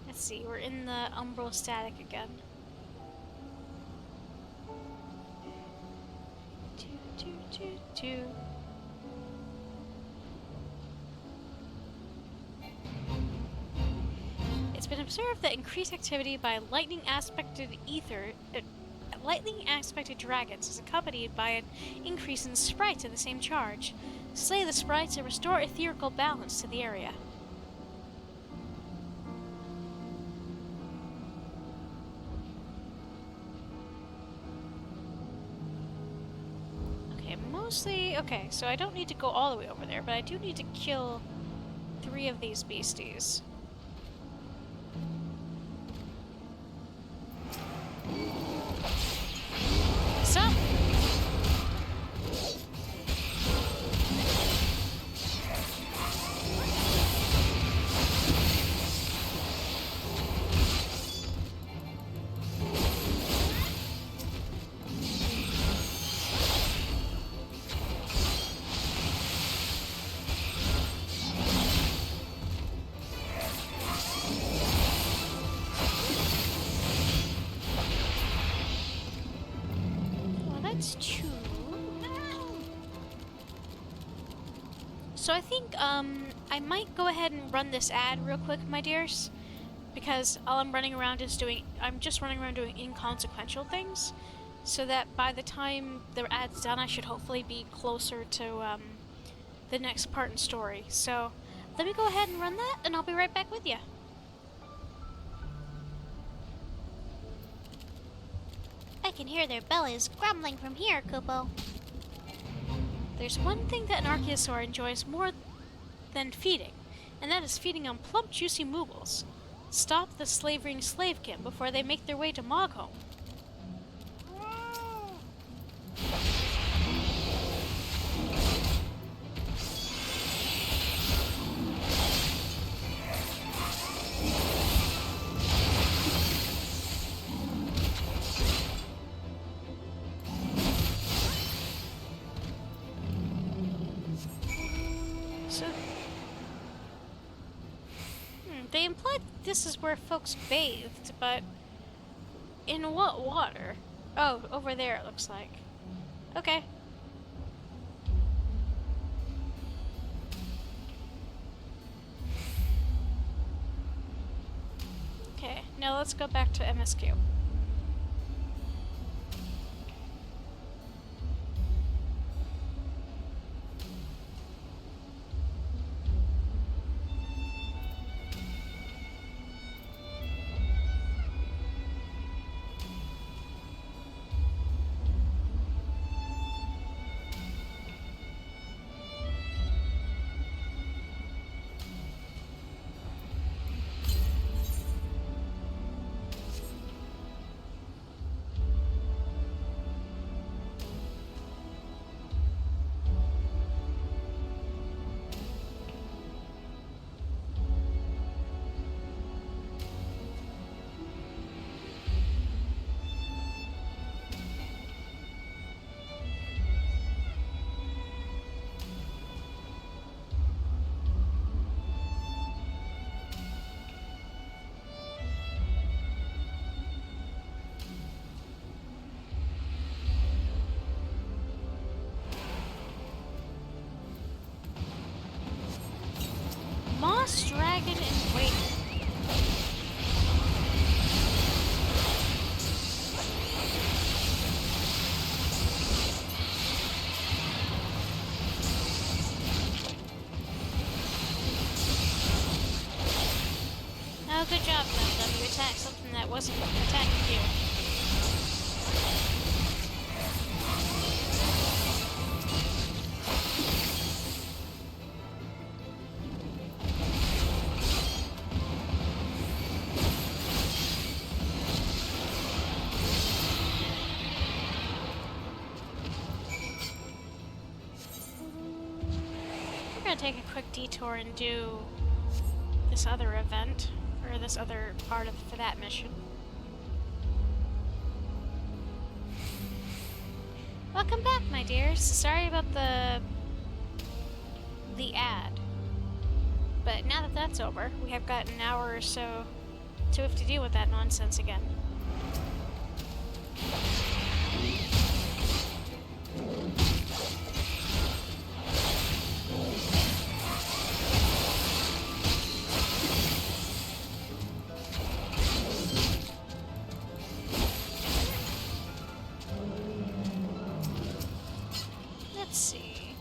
Let's see, we're in the umbral static again. It's been observed that increased activity by lightning-aspected dragons is accompanied by an increase in sprites of the same charge. Slay the sprites and restore etherical balance to the area. Okay, so I don't need to go all the way over there, but I do need to kill 3 of these beasties. us to... So I think, I might go ahead and run this ad real quick, my dears. Because all I'm running around is doing... I'm just running around doing inconsequential things. So that by the time the ad's done, I should hopefully be closer to, the next part in story. So, let me go ahead and run that, and I'll be right back with you. I can hear their bellies grumbling from here, Kupo. There's one thing that an Archaeosaur enjoys more than feeding, and that is feeding on plump, juicy Moogles. Stop the slavering slavekin before they make their way to Mogholm. So, they implied this is where folks bathed, but in what water? Oh, over there it looks like. Okay. Okay, now let's go back to MSQ. Moss Dragon and Wake. Oh, good job, Gundam. You attacked something that wasn't attacking you. We're gonna take a quick detour and do this other event, or this other part of for that mission. Welcome back, my dears. Sorry about the ad, but now that that's over, we have got an hour or so to have to deal with that nonsense again. Let's see.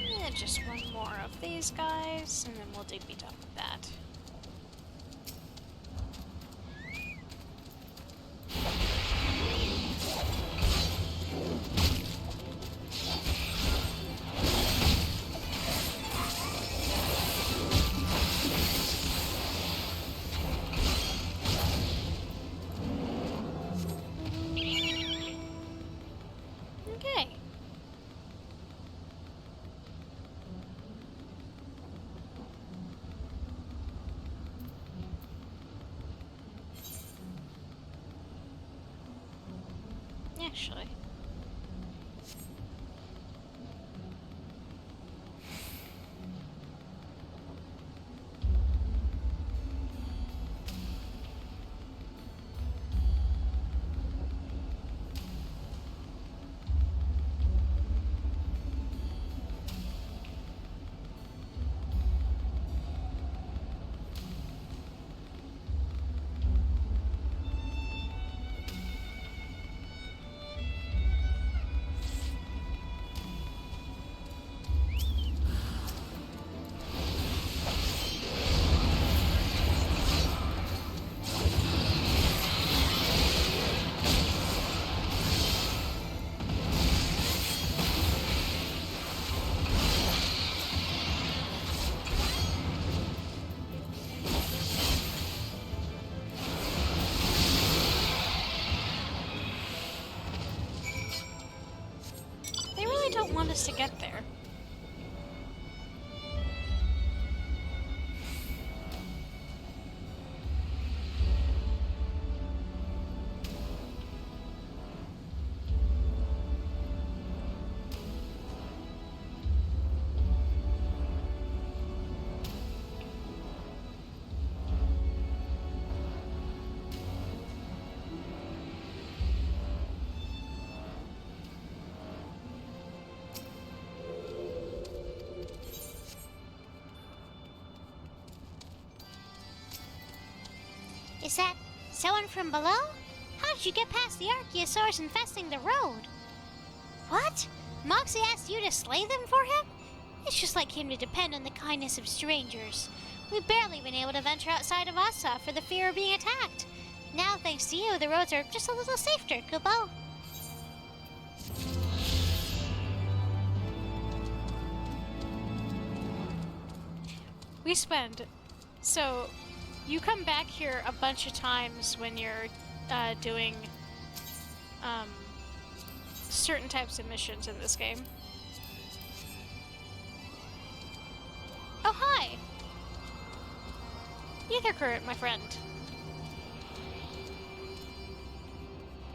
Yeah, just one more of these guys, and then we'll be done with that. Okay. actually. Don't want us to get there. Is that someone from below? How did you get past the Archaeosaurs infesting the road? What? Moxie asked you to slay them for him? It's just like him to depend on the kindness of strangers. We've barely been able to venture outside of Asa for the fear of being attacked. Now, thanks to you, the roads are just a little safer, Kupo. We spend... So, you come back here a bunch of times when you're doing certain types of missions in this game. Oh, hi! Ether current, my friend.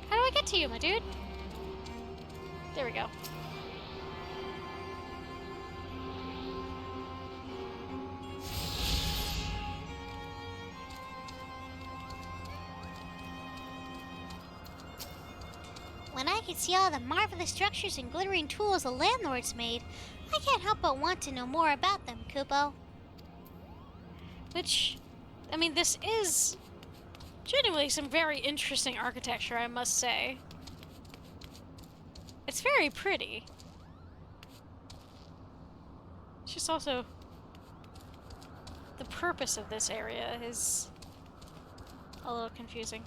How do I get to you, my dude? There we go. When I can see all the marvelous structures and glittering tools the landlords made, I can't help but want to know more about them, Kupo. Which, I mean, this is genuinely some very interesting architecture, I must say. It's very pretty. It's just also... the purpose of this area is a little confusing.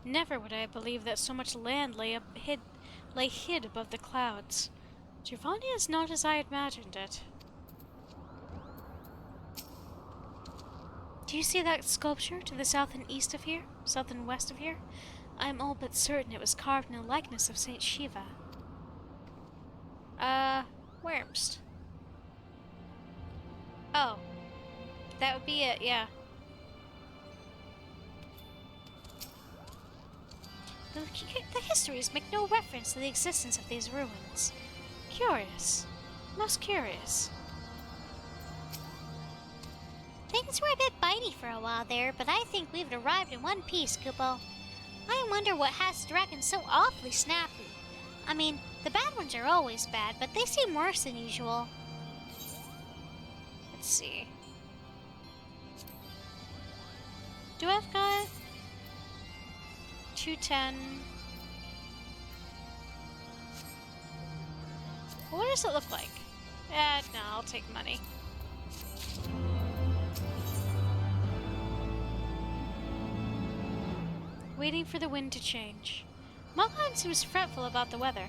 Never would I have believed that so much land lay hid above the clouds. Giovanni is not as I imagined it. Do you see that sculpture to the south and east of here? South and west of here? I am all but certain it was carved in a likeness of Saint Shiva. Worms. Oh. That would be it, yeah. The histories make no reference to the existence of these ruins. Curious. Most curious. Things were a bit bitey for a while there, but I think we've arrived in one piece, Kupo. I wonder what has the dragon so awfully snappy. I mean, the bad ones are always bad, but they seem worse than usual. Let's see. Do I've got 210? What does it look like? No, I'll take money. Waiting for the wind to change. Malhan seems fretful about the weather.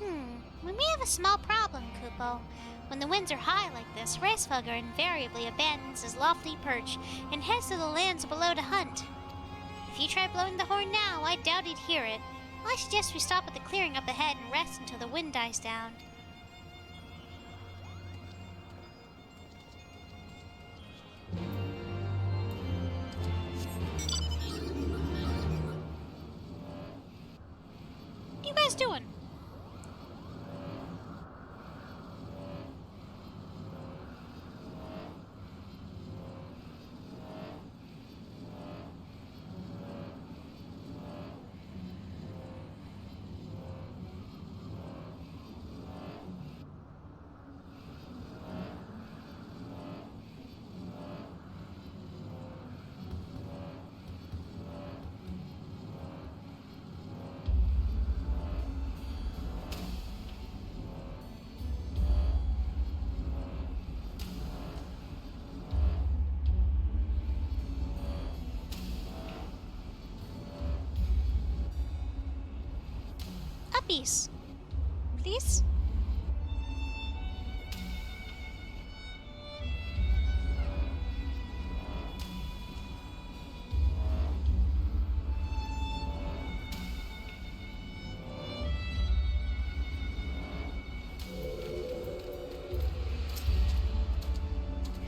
We may have a small problem, Kupo. When the winds are high like this, Racefugger invariably abandons his lofty perch and heads to the lands below to hunt. If you try blowing the horn now, I doubt he'd hear it. I suggest we stop at the clearing up ahead and rest until the wind dies down. you guys doing? Uppies. Please?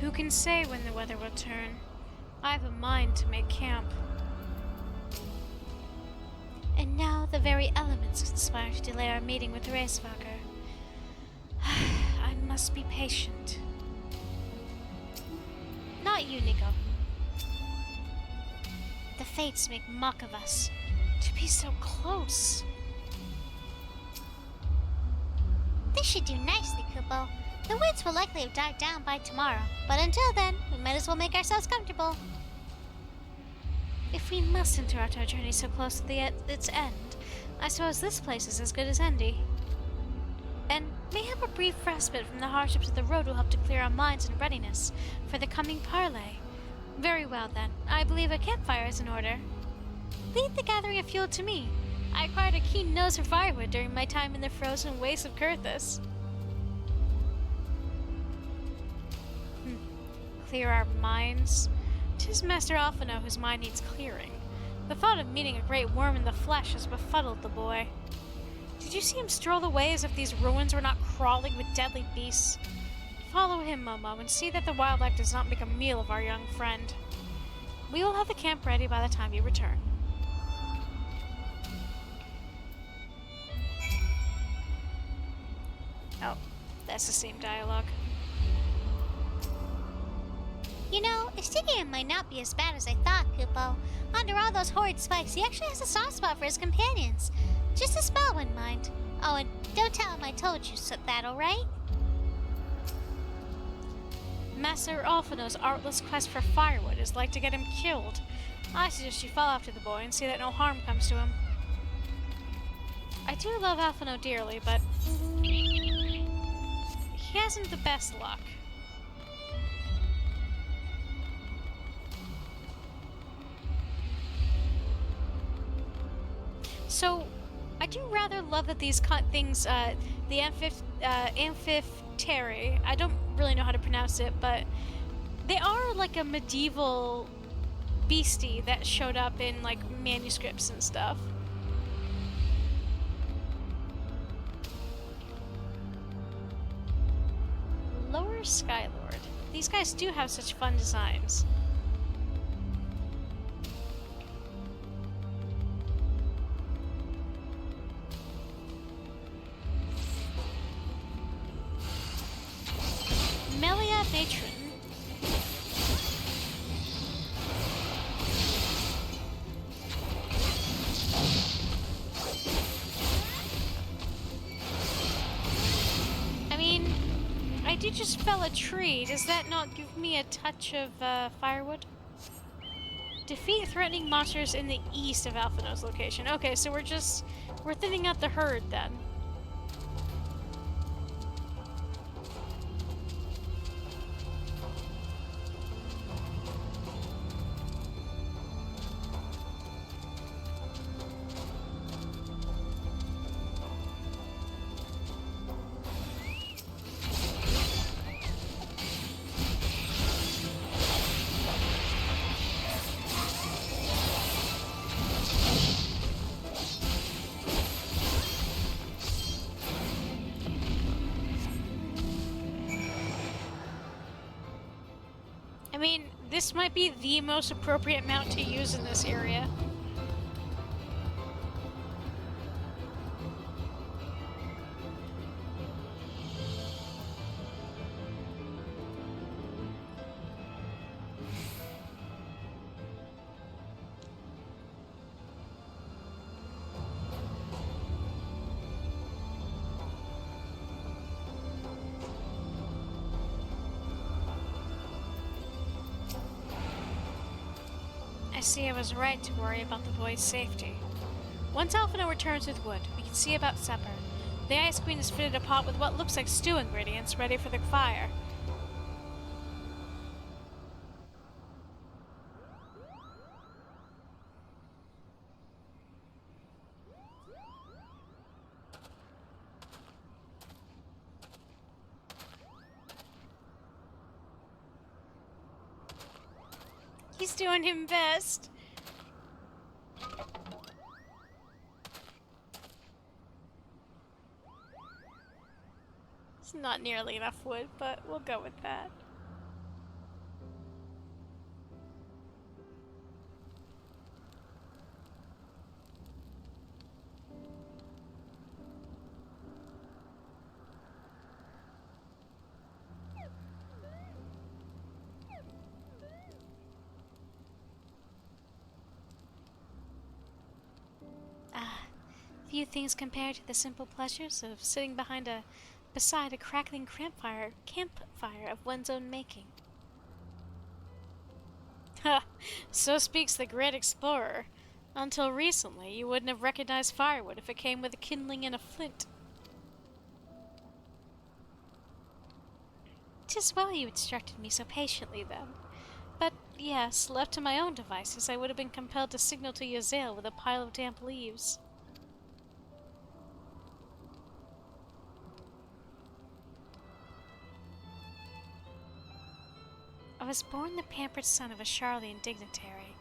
Who can say when the weather will turn? I have a mind to make camp. And now the very elements conspire to delay our meeting with Reisvaker. I must be patient. Not you, Nico. The fates make mock of us. To be so close. This should do nicely, Kupo. The winds will likely have died down by tomorrow, but until then, we might as well make ourselves comfortable. If we must interrupt our journey so close to its end, I suppose this place is as good as Endy. And mayhap a brief respite from the hardships of the road will help to clear our minds in readiness for the coming parley. Very well then, I believe a campfire is in order. Lead the gathering of fuel to me. I acquired a keen nose for firewood during my time in the frozen wastes of Kurthus. Clear our minds? 'Tis Master Alphino whose mind needs clearing. The thought of meeting a great worm in the flesh has befuddled the boy. Did you see him stroll away as if these ruins were not crawling with deadly beasts? Follow him, Momo, and see that the wildlife does not make a meal of our young friend. We will have the camp ready by the time you return. Oh, that's the same dialogue. You know, Estigian might not be as bad as I thought, Kupo. Under all those horrid spikes, he actually has a soft spot for his companions. Just a small one, mind. Oh, and don't tell him I told you that, alright? Master Alphino's artless quest for firewood is like to get him killed. I suggest you follow after the boy and see that no harm comes to him. I do love Alphino dearly, but he hasn't the best luck. So, I do rather love that these things, the Amphipteri, I don't really know how to pronounce it, but they are like a medieval beastie that showed up in like manuscripts and stuff. Lower Skylord. These guys do have such fun designs. Melia Matron. I mean, I did just fell a tree. Does that not give me a touch of firewood? Defeat threatening monsters in the east of Alphino's location. Okay, so we're thinning out the herd then. I mean, this might be the most appropriate mount to use in this area. see I was right to worry about the boy's safety. Once Alphino returns with wood, we can see about supper. The Ice Queen has fitted a pot with what looks like stew ingredients ready for the fire. He's doing him best. It's not nearly enough wood, but we'll go with that. Few things compared to the simple pleasures of sitting beside a crackling campfire of one's own making. Ha! So speaks the great explorer. Until recently, you wouldn't have recognized firewood if it came with a kindling and a flint. 'Tis well you instructed me so patiently, then. But, yes, left to my own devices, I would have been compelled to signal to Yazael with a pile of damp leaves. I was born the pampered son of a Charlian dignitary,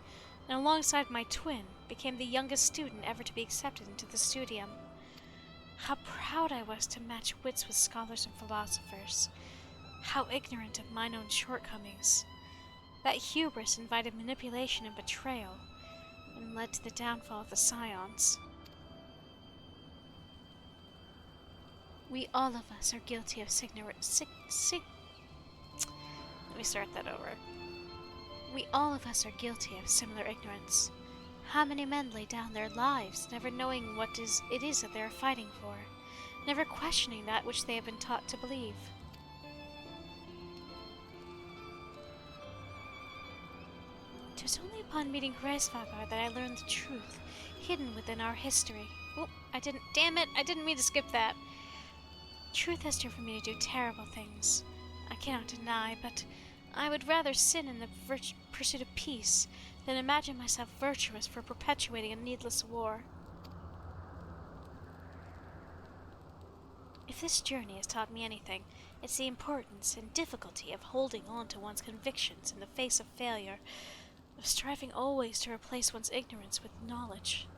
and alongside my twin, became the youngest student ever to be accepted into the studium. How proud I was to match wits with scholars and philosophers. How ignorant of mine own shortcomings. That hubris invited manipulation and betrayal, and led to the downfall of the Scions. We all of us are guilty of Let me start that over. We all of us are guilty of similar ignorance. How many men lay down their lives, never knowing what it is that they are fighting for, never questioning that which they have been taught to believe. 'Twas only upon meeting Hraesvagar that I learned the truth, hidden within our history. Oh, I didn't mean to skip that. Truth has driven me to do terrible things. I cannot deny, but I would rather sin in the pursuit of peace than imagine myself virtuous for perpetuating a needless war. If this journey has taught me anything, it's the importance and difficulty of holding on to one's convictions in the face of failure, of striving always to replace one's ignorance with knowledge.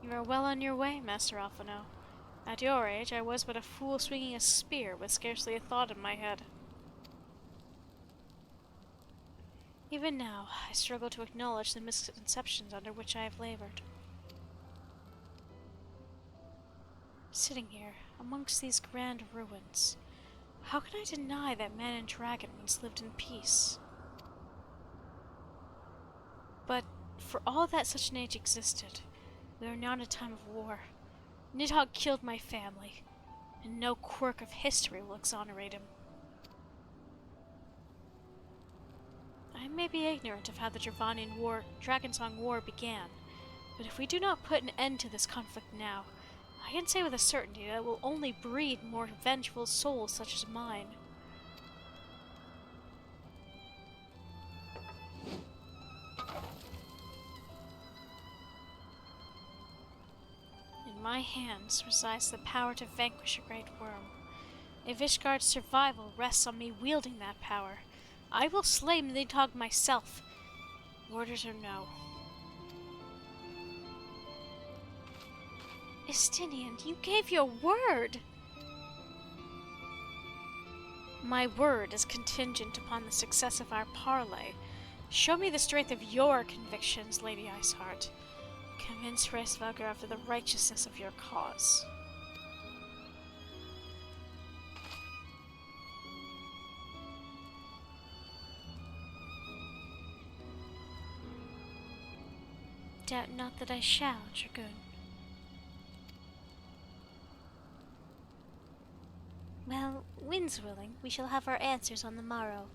You are well on your way, Master Alphino. At your age, I was but a fool swinging a spear with scarcely a thought in my head. Even now, I struggle to acknowledge the misconceptions under which I have labored. Sitting here, amongst these grand ruins, how can I deny that man and dragon once lived in peace? But, for all that such an age existed, we are now in a time of war. Nidhogg killed my family, and no quirk of history will exonerate him. I may be ignorant of how the Dragonsong War began, but if we do not put an end to this conflict now, I can say with a certainty that it will only breed more vengeful souls such as mine. In my hands resides the power to vanquish a great worm. If Ishgard's survival rests on me wielding that power, I will slay Nidhogg myself, orders or no. Estinian, you gave your word! My word is contingent upon the success of our parley. Show me the strength of your convictions, Lady Iceheart. Convince Hraesvagar of the righteousness of your cause. Doubt not that I shall, Dragoon. Well, wind's willing, we shall have our answers on the morrow.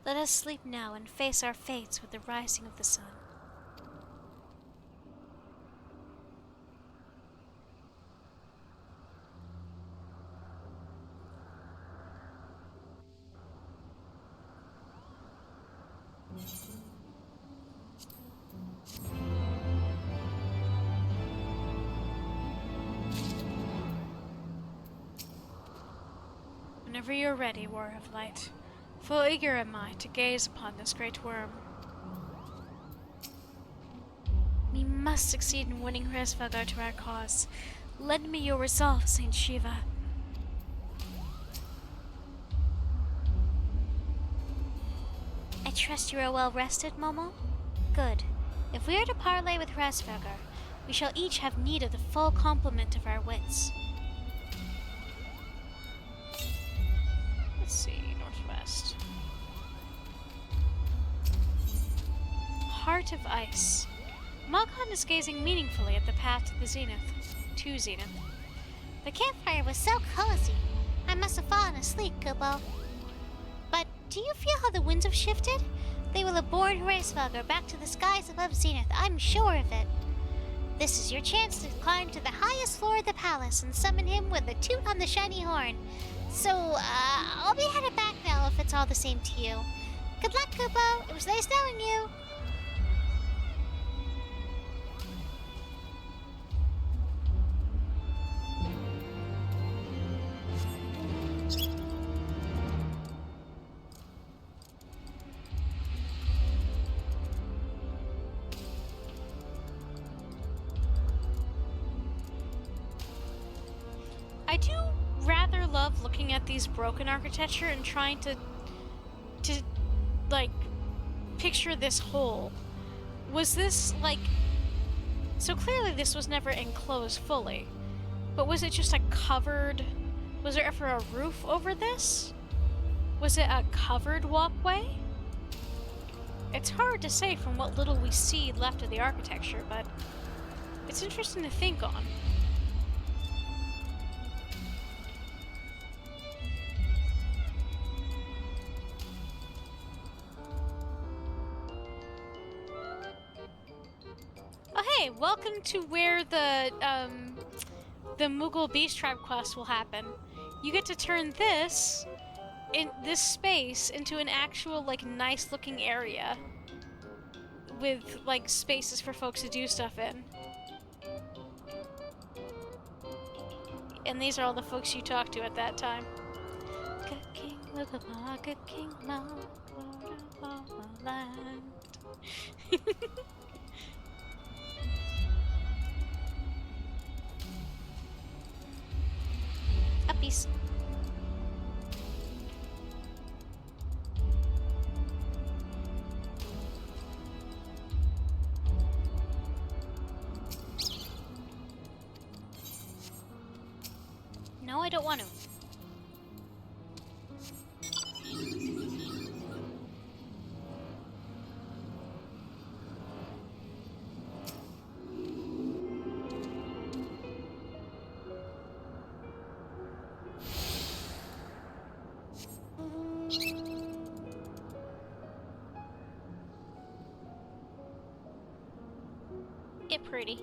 Let us sleep now and face our fates with the rising of the sun. Whenever you are ready, Warrior of Light, full eager am I to gaze upon this great worm. We must succeed in winning Heavensward to our cause. Lend me your resolve, Saint Shiva. I trust you are well rested, Momo? Good. If we are to parley with Heavensward, we shall each have need of the full complement of our wits. Let's see, northwest. Heart of Ice. Moghan is gazing meaningfully at the path to the zenith. The campfire was so cozy. I must have fallen asleep, Kupo. But do you feel how the winds have shifted? They will have borne Heavensward back to the skies above Zenith, I'm sure of it. This is your chance to climb to the highest floor of the palace and summon him with a toot on the shiny horn. So, I'll be headed back now if it's all the same to you. Good luck, Kupo. It was nice knowing you. I do rather love looking at these broken architecture and trying to like picture this hole. Was this like, so clearly this was never enclosed fully, but was it just a covered, was there ever a roof over this? Was it a covered walkway? It's hard to say from what little we see left of the architecture, but it's interesting to think on. Oh hey, welcome to where the Moogle Beast Tribe quest will happen. You get to turn this space into an actual like nice looking area with like spaces for folks to do stuff in. And these are all the folks you talk to at that time. Good King Moogle, good King Moogle, land. Uppies. No, I don't want to. Get pretty.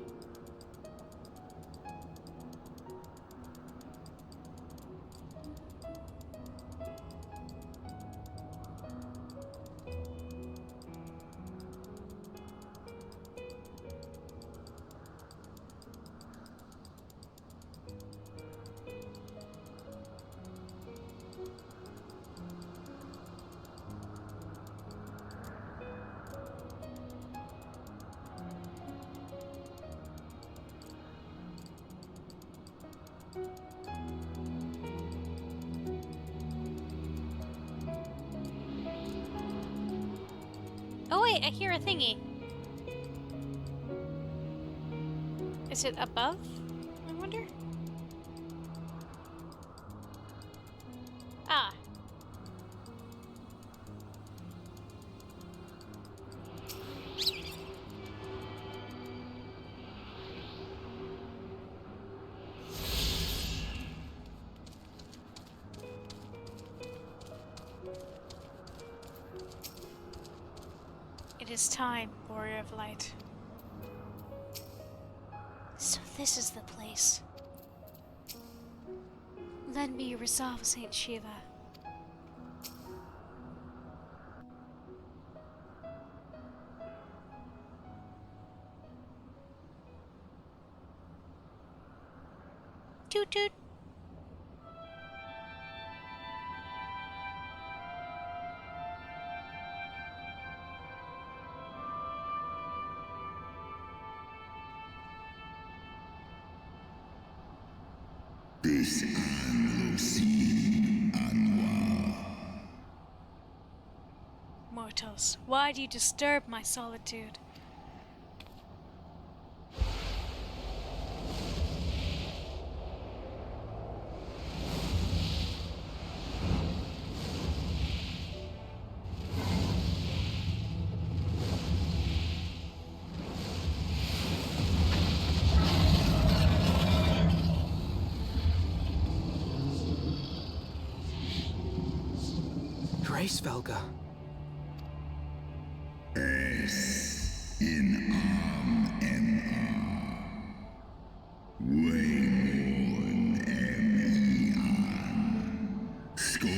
Oh wait, I hear a thingy. Is it above? I wonder. Ah. is time, Warrior of Light. So this is the place. Lend me your resolve, Saint Shiva. Toot toot. Mortals, why do you disturb my solitude? Grace, Velga. S in M-R. Waymorn M-E-N. Score.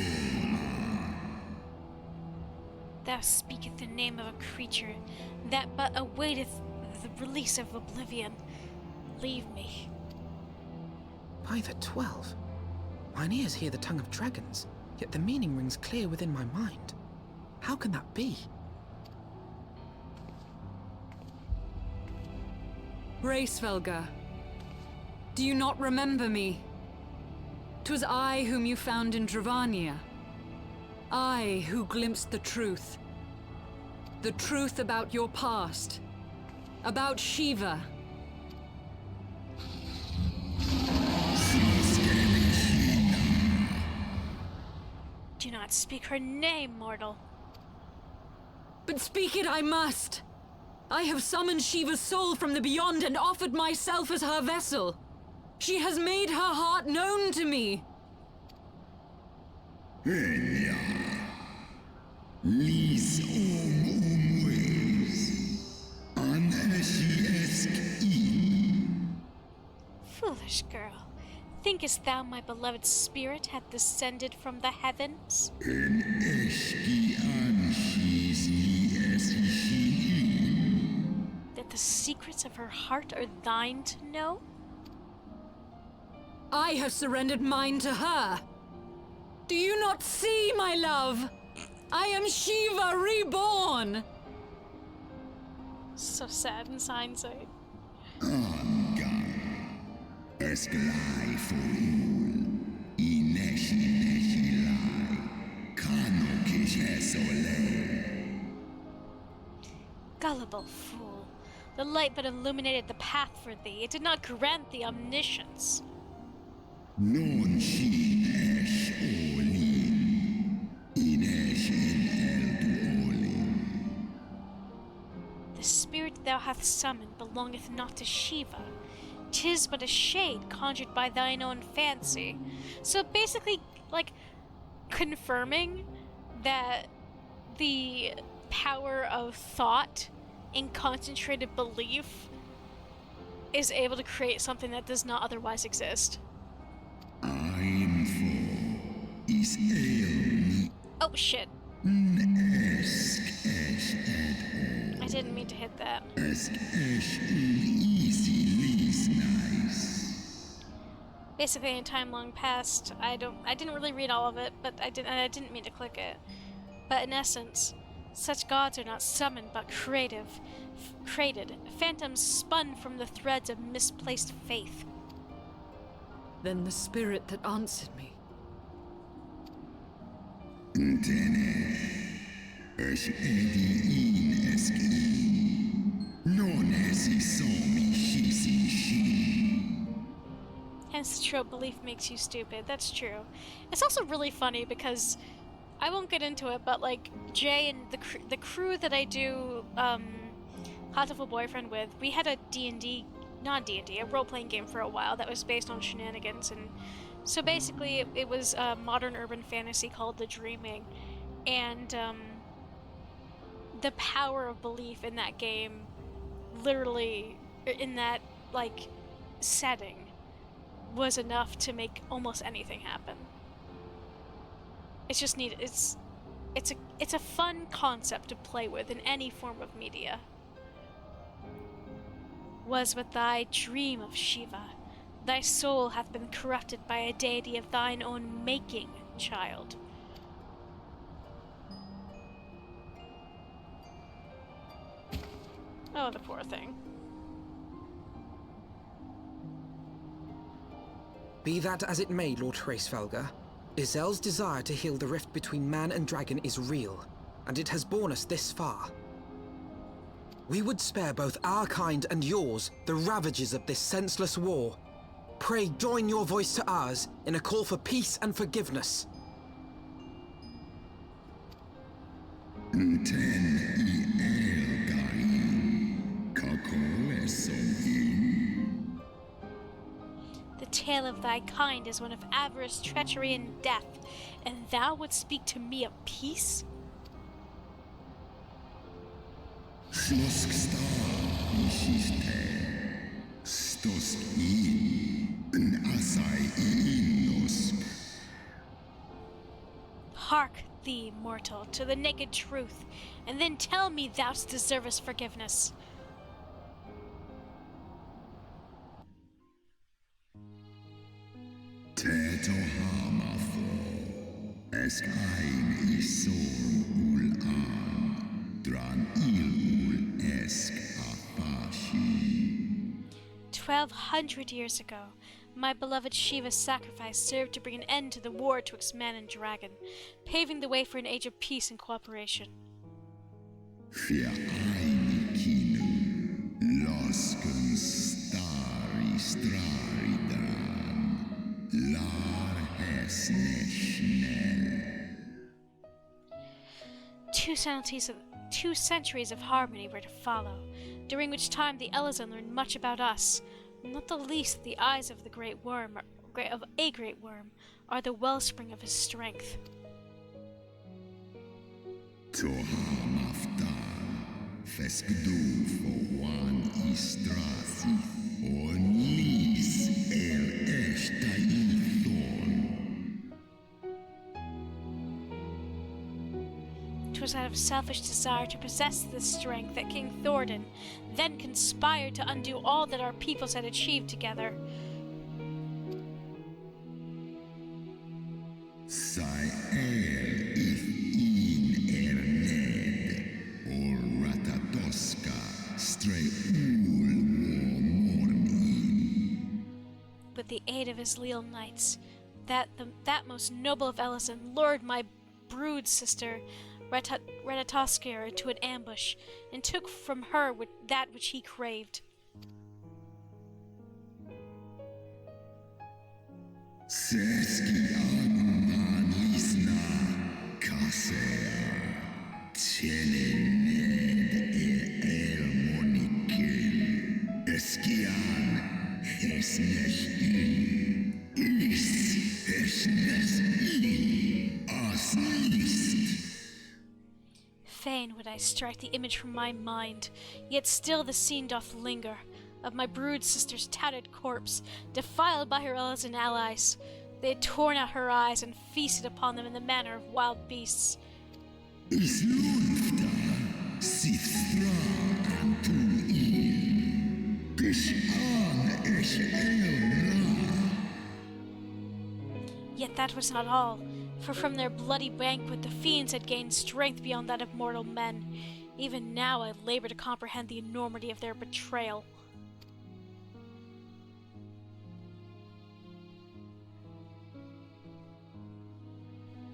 Thou speaketh the name of a creature that but awaiteth the release of oblivion. Leave me. By the 12. Mine ears hear the tongue of dragons, yet the meaning rings clear within my mind. How can that be? Racevelga, do you not remember me? 'Twas I whom you found in Dravania. I who glimpsed the truth. The truth about your past. About Shiva. Do not speak her name, mortal. But speak it I must. I have summoned Shiva's soul from the beyond and offered myself as her vessel. She has made her heart known to me. Enya. Lis umwes. Aneshi esk in. Foolish girl, thinkest thou my beloved spirit hath descended from the heavens? En eski anshis li esishin. That the secrets of her heart are thine to know? I have surrendered mine to her. Do you not see, my love? I am Shiva reborn. So sad in hindsight. Esk lai fool. Ineshi neshi lai. Kano kish esole. Gullible fool. The light but illuminated the path for thee. It did not grant thee omniscience. Non shi esh olin. Inesh in el tu olin. The spirit thou hast summoned belongeth not to Shiva. 'Tis but a shade conjured by thine own fancy. So basically, like, confirming that the power of thought in concentrated belief is able to create something that does not otherwise exist. I'm for is el Oh shit. esk esh et I didn't mean to hit that. esk esh easy lis nice. Basically, in time long past, I didn't really read all of it, but I didn't mean to click it. But in essence, such gods are not summoned, but created, phantoms spun from the threads of misplaced faith. Then the spirit that answered me. Tenesh esh edi in esk in. Non esi somi shisi shin. Hence the trope belief makes you stupid. That's true. It's also really funny because I won't get into it, but like Jay and the crew that I do Hot Devil Boyfriend with, we had a D&D, not D&D, a role-playing game for a while that was based on shenanigans, and so basically it was a modern urban fantasy called The Dreaming, and the power of belief in that game, literally, in that, like, setting, was enough to make almost anything happen. It's just neat. It's a fun concept to play with in any form of media. Was but thy dream of Shiva. Thy soul hath been corrupted by a deity of thine own making, child. Oh, the poor thing. Be that as it may, Lord Hraesvelga, Izel's desire to heal the rift between man and dragon is real, and it has borne us this far. We would spare both our kind and yours the ravages of this senseless war. Pray join your voice to ours in a call for peace and forgiveness. The tale of thy kind is one of avarice, treachery, and death, and thou wouldst speak to me of peace? Hark thee, mortal, to the naked truth, and then tell me thou deservest forgiveness. Esk-ein isor ul-an, dran il-ul-esk afashi. 1,200 years ago, my beloved Shiva's sacrifice served to bring an end to the war twixt man and dragon, paving the way for an age of peace and cooperation. Fia-ein kinu, losken stari straridran, lar hesne schnell. 2 centuries of harmony were to follow, during which time the Elazon learned much about us. Not the least, the eyes of the great worm, are the wellspring of his strength. Toha maftan, feskdu for one istrasi, on lis eshta ithon. 'Twas out of selfish desire to possess this strength that King Thordan then conspired to undo all that our peoples had achieved together. Sai if in erned, or ratatoska, stray morning. With the aid of his leal knights, that most noble of Elazon lured my brood sister Retatoskir into an ambush, and took from her that which he craved. Seski aguman lisna, kasea, tjenened monikel, eskian, hesneshil, is hesneshil, as list. Fain would I strike the image from my mind, yet still the scene doth linger, of my brood sister's tattered corpse, defiled by her Elazon allies. They had torn out her eyes and feasted upon them in the manner of wild beasts. Is lufta, sithra antu il, kishan Yet that was not all, for from their bloody banquet the fiends had gained strength beyond that of mortal men. Even now I labor to comprehend the enormity of their betrayal.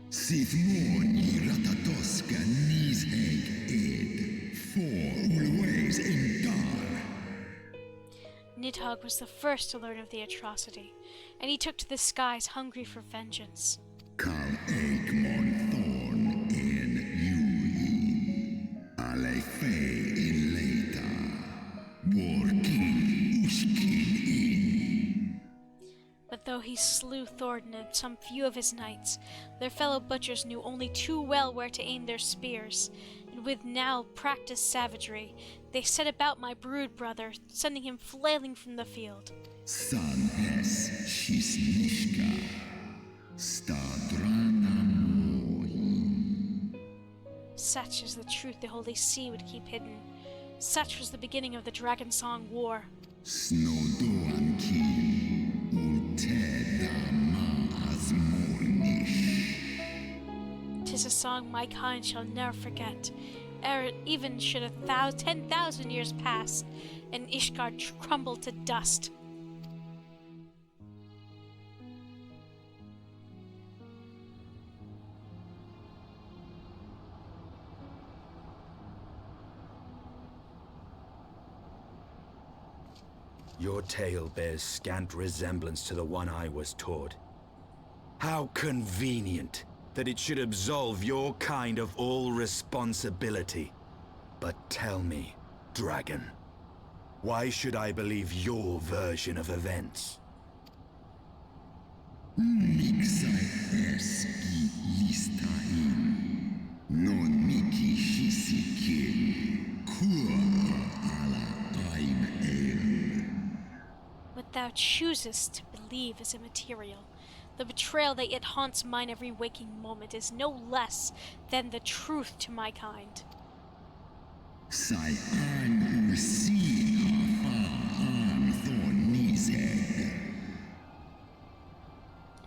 Sithmoni ratatoska nisheg ed, for always in dar. Nidhogg was the first to learn of the atrocity, and he took to the skies hungry for vengeance. Kal Eikmon Thorn en Yui, Alefe in Leita, Borkin Ushkin in. But though he slew Thordan and some few of his knights, their fellow butchers knew only too well where to aim their spears, and with now practiced savagery, they set about my brood brother, sending him flailing from the field. San es shisnishka. Stadrana mohi. Such is the truth the Holy See would keep hidden. Such was the beginning of the Dragon Song War. Snodoan ki. Uteda ma azmornish. 'Tis a song my kind shall ne'er forget, ere even should 10,000 years pass, and Ishgard crumble to dust. Your tale bears scant resemblance to the one I was taught. How convenient that it should absolve your kind of all responsibility. But tell me, dragon, why should I believe your version of events? Mixai eski listain. Non miki shisikin. Kua ala aim el. What thou choosest to believe is immaterial. The betrayal that yet haunts mine every waking moment is no less than the truth to my kind. Sai an ursi ha an thorn nizeg.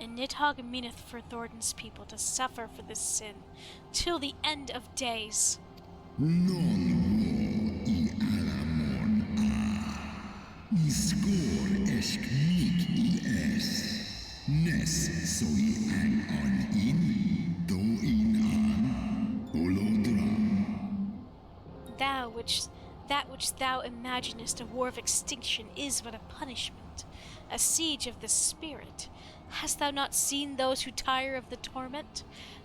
And Nidhogg meaneth for Thornton's people to suffer for this sin, till the end of days. Non wo I alamon a. Iskor esk nik I es. Nes soi an in, do in an, olodra. That which thou imaginest a war of extinction is but a punishment, a siege of the spirit. Hast thou not seen those who tire of the torment,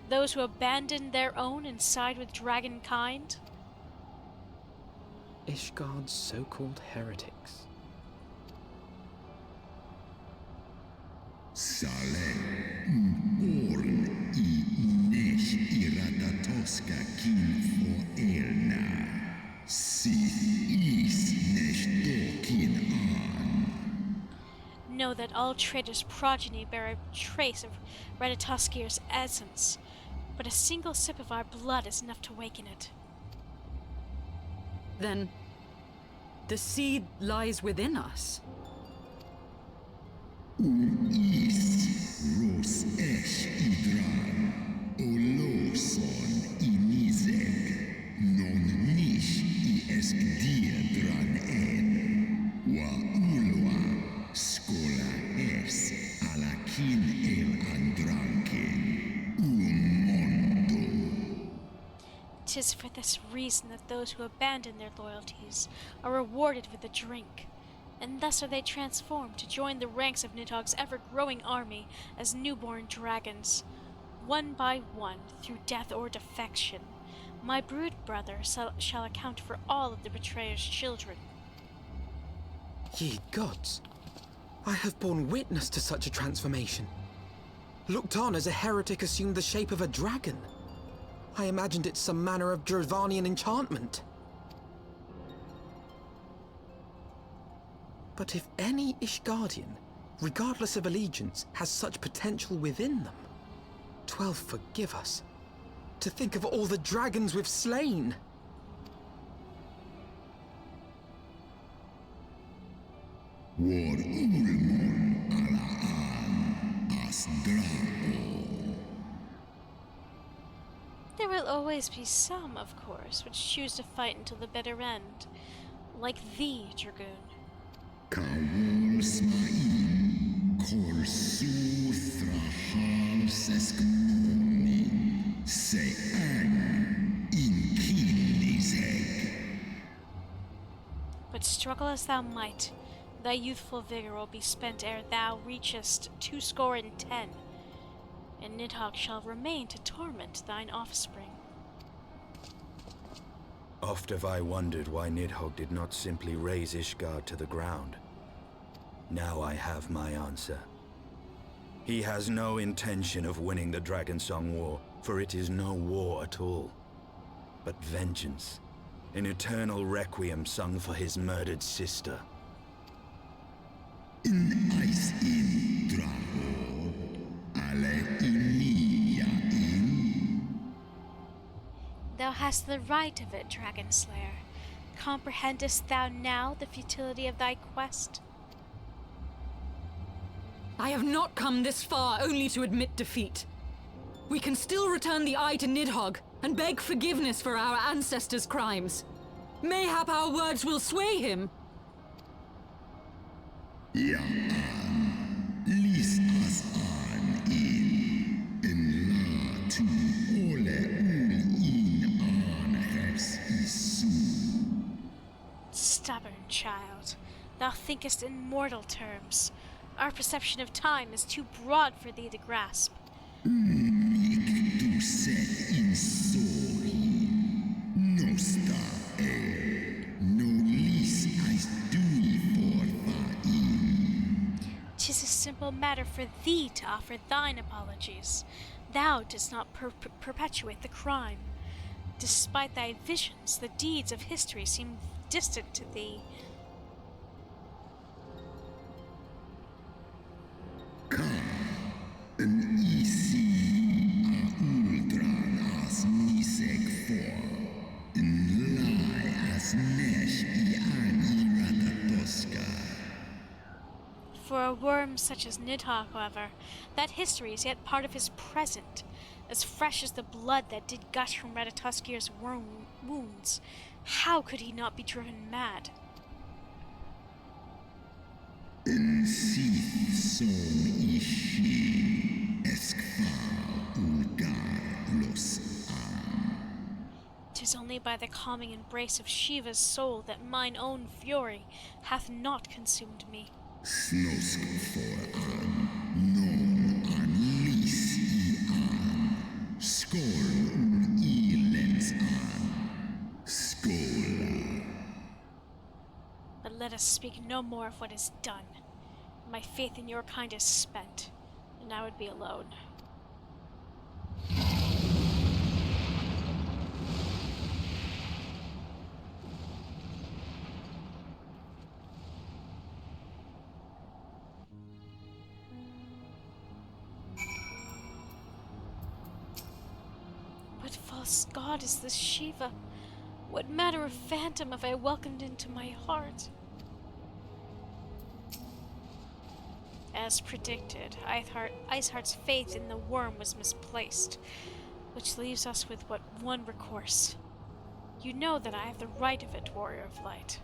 those who abandon their own and side with dragonkind? Ishgard's so-called heretics. Sale, orn I nesh iratatoska kin for elna. Si is nesh dokin an. Know that all traitors' progeny bear a trace of Ratatoskir's essence, but a single sip of our blood is enough to waken it. Then the seed lies within us. Is ros esh idran. Oloson inizeg. Non nish I esk diedran en. Wa ulwa skola es alakin el andranken. Mondo. 'Tis for this reason that those who abandon their loyalties are rewarded with a drink, and thus are they transformed to join the ranks of Nidhogg's ever-growing army as newborn dragons. One by one, through death or defection, my brood brother shall account for all of the betrayer's children. Ye gods, I have borne witness to such a transformation. Looked on as a heretic assumed the shape of a dragon. I imagined it some manner of Dravanian enchantment. But if any Ishgardian, regardless of allegiance, has such potential within them, 12 forgive us. To think of all the dragons we've slain! War ulmon ala an as drago. There will always be some, of course, which choose to fight until the bitter end. Like thee, Dragoon. Kawol smain, kol sur thrahal seskmoni, se an in kinizeg. But struggle as thou might, thy youthful vigor will be spent ere thou reachest 210, and Nidhogg shall remain to torment thine offspring. Oft have I wondered why Nidhogg did not simply raze Ishgard to the ground. Now I have my answer. He has no intention of winning the Dragonsong War, for it is no war at all. but vengeance. An eternal requiem sung for his murdered sister. In ice in Drahor, ale inia in. Thou hast the right of it, Dragon Slayer. Comprehendest thou now the futility of thy quest? I have not come this far only to admit defeat. We can still return the eye to Nidhogg and beg forgiveness for our ancestors' crimes. Mayhap our words will sway him. Ja lies as an in la tu ole in an hers isu. Stubborn child, thou thinkest in mortal terms. Our perception of time is too broad for thee to grasp. Mic tu set in sori, nosta no lis as dui for in. 'Tis a simple matter for thee to offer thine apologies. Thou didst not perpetuate the crime. Despite thy visions, the deeds of history seem distant to thee. An isi a ultran as nisek for, in lai as nesh I an iratatoska. For a worm such as Nidhogg, however, that history is yet part of his present, as fresh as the blood that did gush from Ratatoskir's wounds. How could he not be driven mad? En sith som ishi eskfa ulgar los an. 'Tis only by the calming embrace of Shiva's soul that mine own fury hath not consumed me. Snosk for an, non an lis I an, skorn ilens an, skola. But let us speak no more of what is done. My faith in your kind is spent, and I would be alone. What false god is this Shiva? What manner of phantom have I welcomed into my heart? As predicted, Iceheart's faith in the worm was misplaced, which leaves us with but one recourse. You know that I have the right of it, Warrior of Light.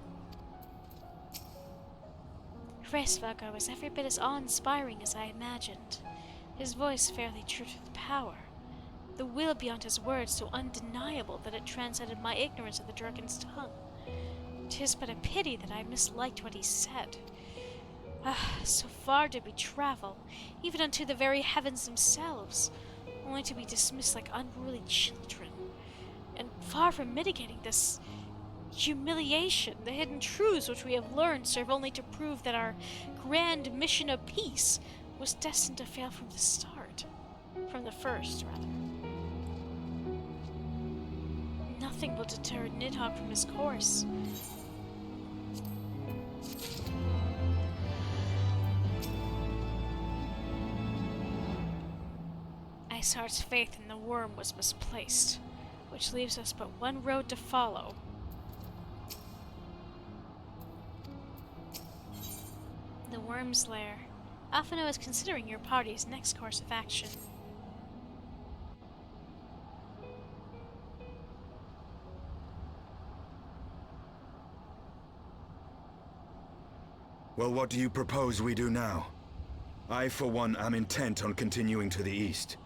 Hraesvelgr was every bit as awe-inspiring as I imagined. His voice fairly dripped with power. The will beyond his words so undeniable that it transcended my ignorance of the dragon's tongue. 'Tis but a pity that I misliked what he said. So far did we travel, even unto the very heavens themselves, only to be dismissed like unruly children. And far from mitigating this humiliation, the hidden truths which we have learned serve only to prove that our grand mission of peace was destined to fail from the start. From the first, rather. Nothing will deter Nidhogg from his course. Iceheart's faith in the worm was misplaced, which leaves us but one road to follow. The worm's lair. Alphino is considering your party's next course of action. Well, what do you propose we do now? I, for one, am intent on continuing to the east.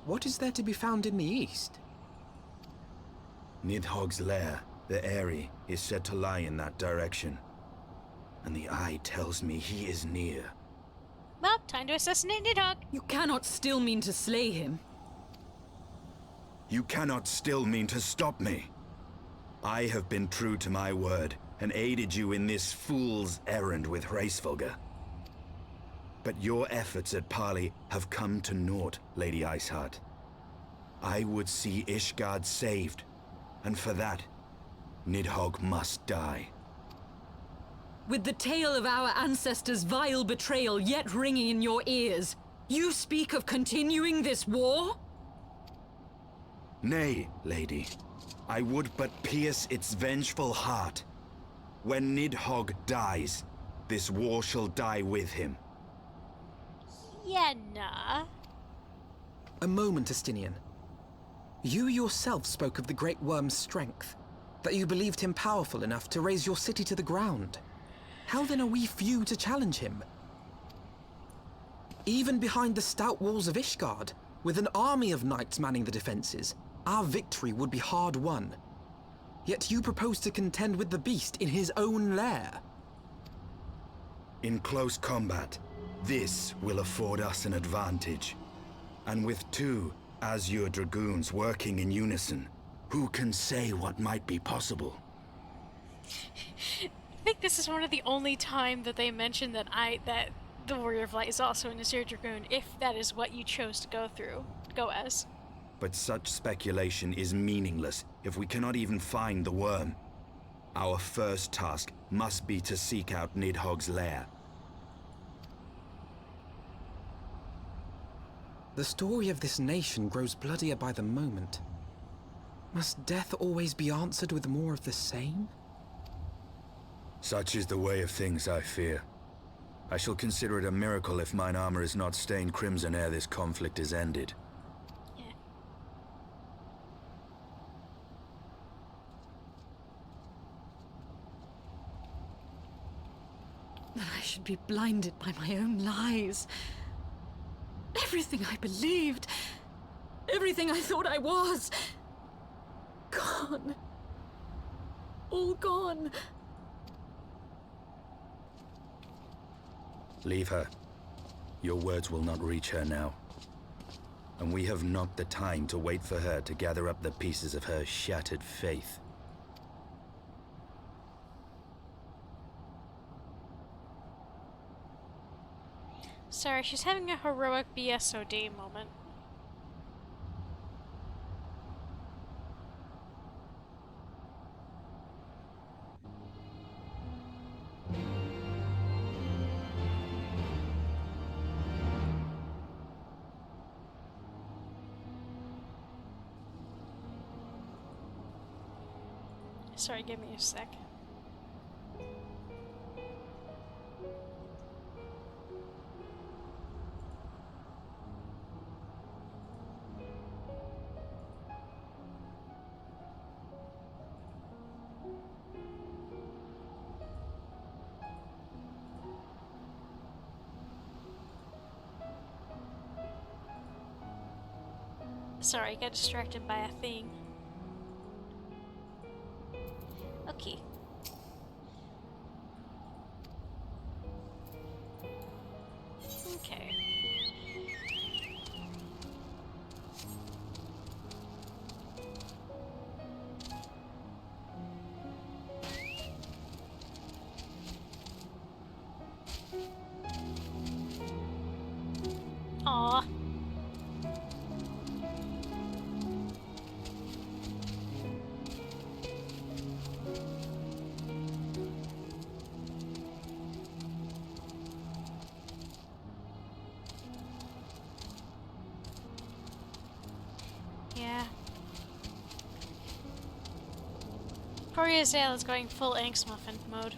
What is there to be found in the east? Nidhogg's lair, the Eyrie, is said to lie in that direction. And the eye tells me he is near. Well, time to assassinate Nidhogg. You cannot still mean to slay him. You cannot still mean to stop me. I have been true to my word, and aided you in this fool's errand with Hraesvelgr. But your efforts at parley have come to naught, Lady Iceheart. I would see Ishgard saved. And for that, Nidhogg must die. With the tale of our ancestors' vile betrayal yet ringing in your ears, you speak of continuing this war? Nay, lady. I would but pierce its vengeful heart. When Nidhogg dies, this war shall die with him. Yeah, nah. A moment, Estinian. You yourself spoke of the Great Worm's strength, that you believed him powerful enough to raise your city to the ground. How then are we few to challenge him? Even behind the stout walls of Ishgard, with an army of knights manning the defenses, our victory would be hard won. Yet you propose to contend with the beast in his own lair. In close combat, this will afford us an advantage. And with two Azure Dragoons working in unison, who can say what might be possible? I think this is one of the only time that they mention that the Warrior of Light is also an Azure Dragoon, if that is what you chose to go as. But such speculation is meaningless if we cannot even find the worm. Our first task must be to seek out Nidhogg's lair. The story of this nation grows bloodier by the moment. Must death always be answered with more of the same? Such is the way of things, I fear. I shall consider it a miracle if mine armor is not stained crimson ere this conflict is ended. Yeah. That I should be blinded by my own lies. Everything I believed, everything I thought I was, gone. All gone. Leave her. Your words will not reach her now. And we have not the time to wait for her to gather up the pieces of her shattered faith. Sorry, she's having a heroic BSOD moment. Sorry, give me a sec. Sorry, I got distracted by a thing. Okay. Okay. Aw. Yeah. Poor Yazel is going full angst muffin mode.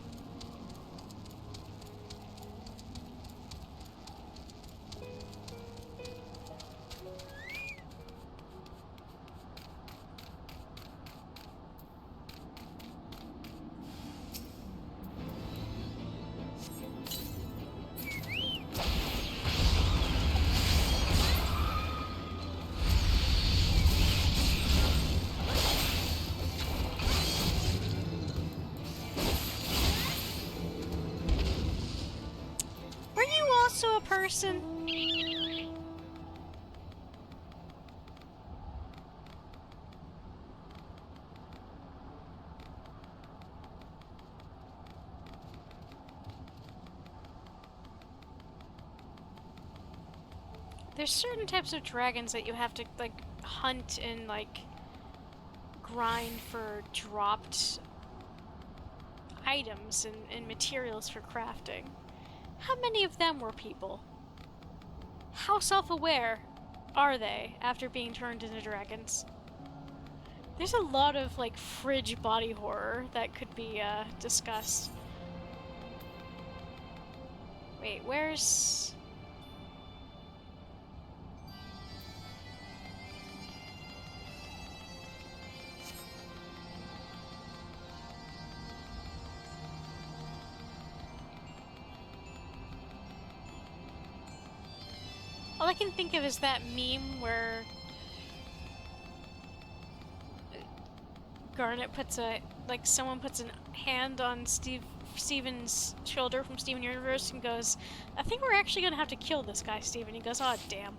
Were you also a person? There's certain types of dragons that you have to, like, hunt and, like, grind for dropped items and materials for crafting. How many of them were people? How self-aware are they after being turned into dragons? There's a lot of, like, fridge body horror that could be, discussed. Wait, where's... All I can think of is that meme where Garnet puts someone puts a hand on Steven's shoulder from Steven Universe and goes, I think we're actually gonna have to kill this guy, Steven. He goes, oh damn.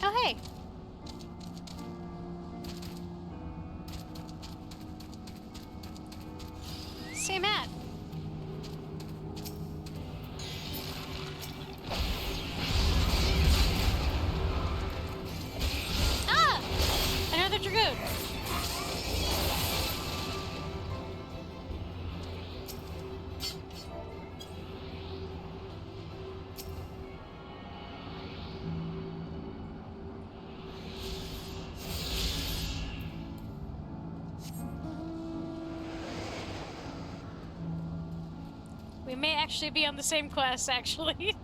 Oh, hey. Say, Matt. Ah! Another dragoon. We may actually be on the same quest, actually.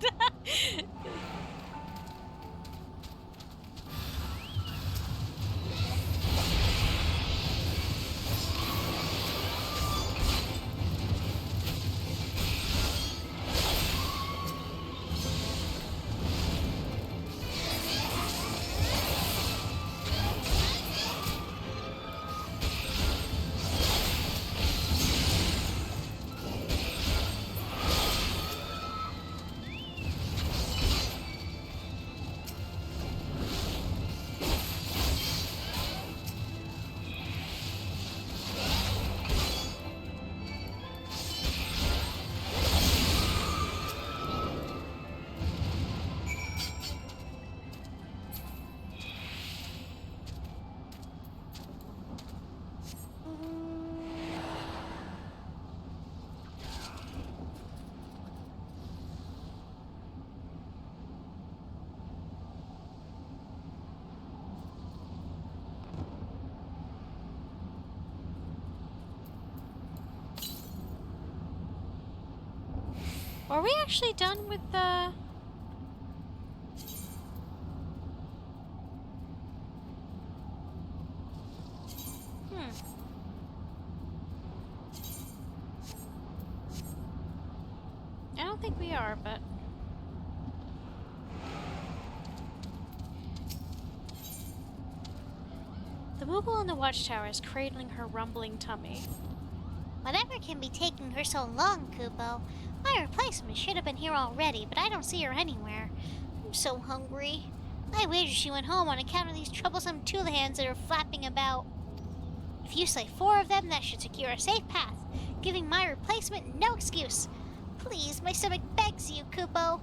Are we actually done with the... I don't think we are, but... The Moogle in the watchtower is cradling her rumbling tummy. Whatever can be taking her so long, Kupo? My replacement should have been here already, but I don't see her anywhere. I'm so hungry. I wager she went home on account of these troublesome tool-hands that are flapping about. If you slay 4 of them, that should secure a safe path, giving my replacement no excuse. Please, my stomach begs you, Kupo.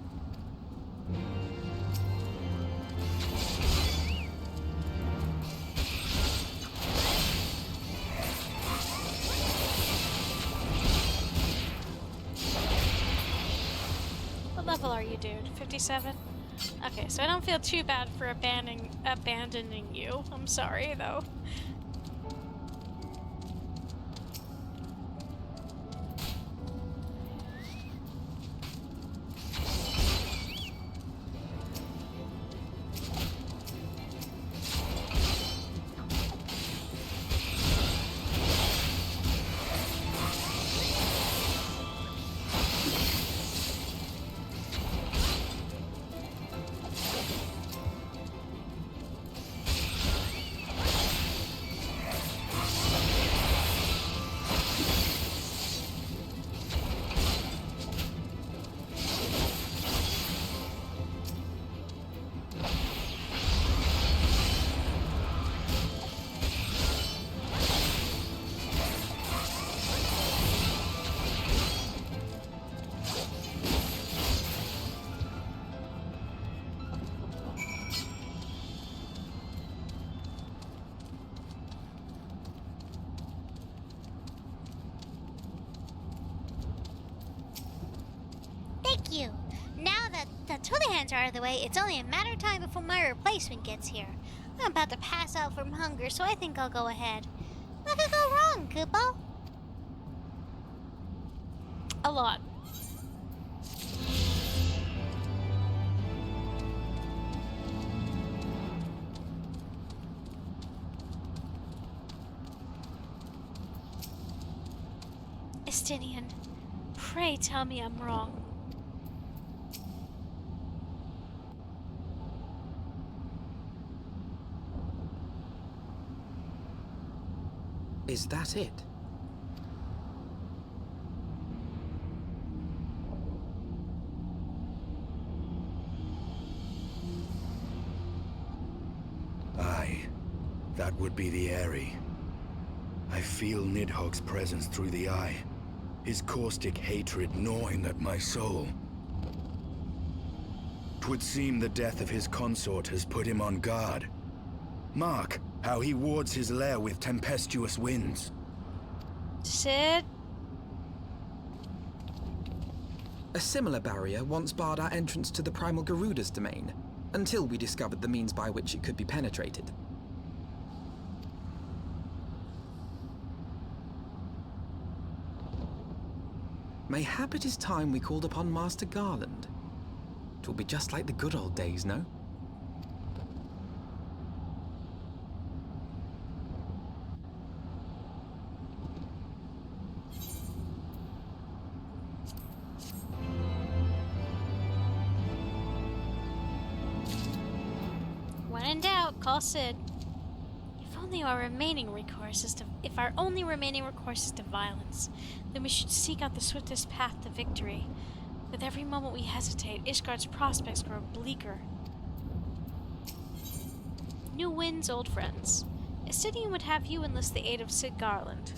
What level are you, dude? 57? Okay, so I don't feel too bad for abandoning you. I'm sorry, though. Thank you. Now that the Twilly-hands are out of the way, it's only a matter of time before my replacement gets here. I'm about to pass out from hunger, so I think I'll go ahead. What could go wrong, Kupo? A lot. Estinian, pray tell me I'm wrong. Is that it? Aye, that would be the Airy. I feel Nidhogg's presence through the eye, his caustic hatred gnawing at my soul. 'Twould seem the death of his consort has put him on guard. Mark how he wards his lair with tempestuous winds. Sid? A similar barrier once barred our entrance to the Primal Garuda's domain, until we discovered the means by which it could be penetrated. Mayhap it is time we called upon Master Garland. 'Twill be just like the good old days, no? When in doubt, call Sid. If our only remaining recourse is to violence, then we should seek out the swiftest path to victory. With every moment we hesitate, Ishgard's prospects grow bleaker. New winds, old friends. Estinian would have you enlist the aid of Sid Garland.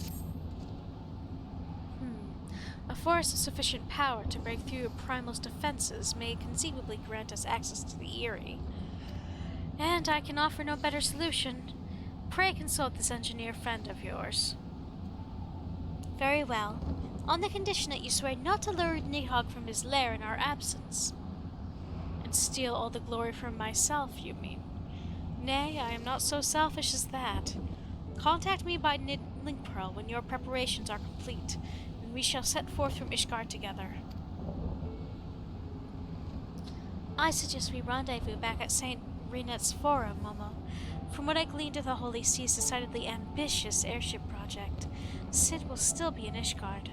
A force of sufficient power to break through a Primal's defenses may conceivably grant us access to the Eyrie. And I can offer no better solution. Pray consult this engineer friend of yours. Very well. On the condition that you swear not to lure Nidhogg from his lair in our absence. And steal all the glory from myself, you mean? Nay, I am not so selfish as that. Contact me by link pearl when your preparations are complete, and we shall set forth from Ishgard together. I suggest we rendezvous back at St. Renet's Forum, Momo. From what I gleaned of the Holy Sea's decidedly ambitious airship project, Sid will still be in Ishgard.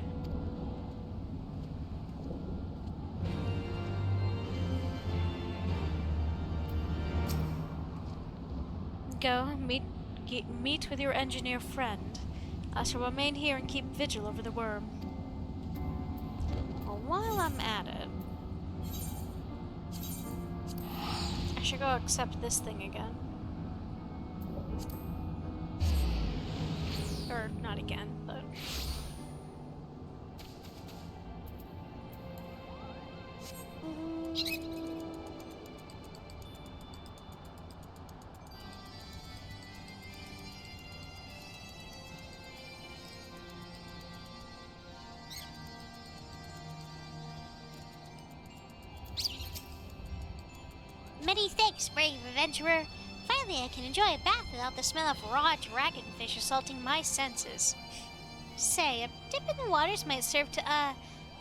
Go, meet with your engineer friend. I shall remain here and keep vigil over the worm. Well, while I'm at it, I should go accept this thing again. Or, not again, but... Many thanks, brave adventurer. Finally, I can enjoy a bath without the smell of raw dragonfish assaulting my senses. Say, a dip in the waters might serve to,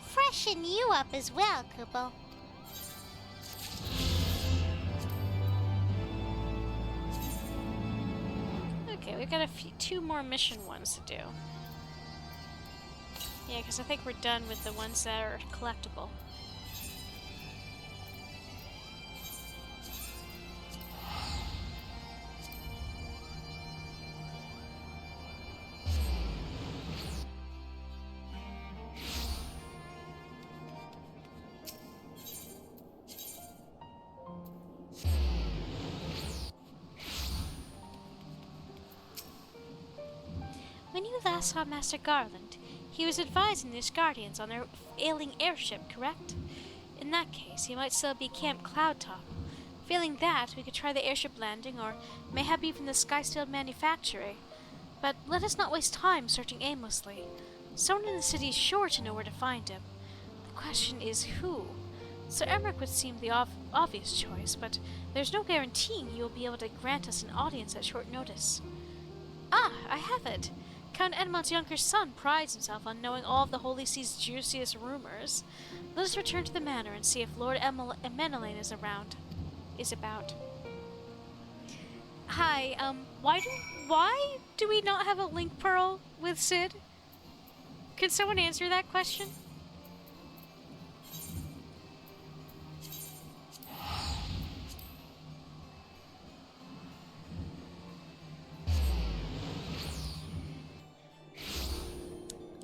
freshen you up as well, Kupo. Okay, we've got two more mission ones to do. Yeah, because I think we're done with the ones that are collectible. When you last saw Master Garland, he was advising the Asgardians on their ailing airship, correct? In that case, he might still be Camp Cloudtop. Failing that, we could try the airship landing, or mayhap even the Skysteel manufactory. But let us not waste time searching aimlessly. Someone in the city is sure to know where to find him. The question is who? Sir Emmerich would seem the obvious choice, but there's no guaranteeing he will be able to grant us an audience at short notice. Ah, I have it! Count Edmond's younger son prides himself on knowing all of the Holy See's juiciest rumors. Let us return to the manor and see if Lord Menelaine is about. Hi, why do we not have a link pearl with Sid? Could someone answer that question?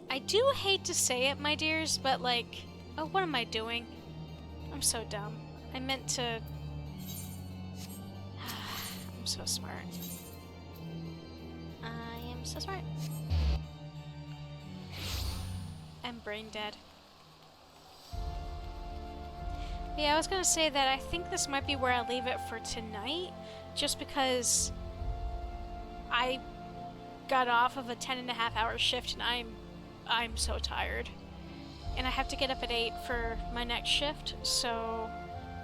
I do hate to say it, my dears, but like, oh, what am I doing? I'm so dumb. I meant to... I'm so smart. I am so smart. I'm brain dead. Yeah, I was gonna say that I think this might be where I leave it for tonight, just because I got off of a 10.5-hour shift and I'm so tired. And I have to get up at 8 for my next shift, so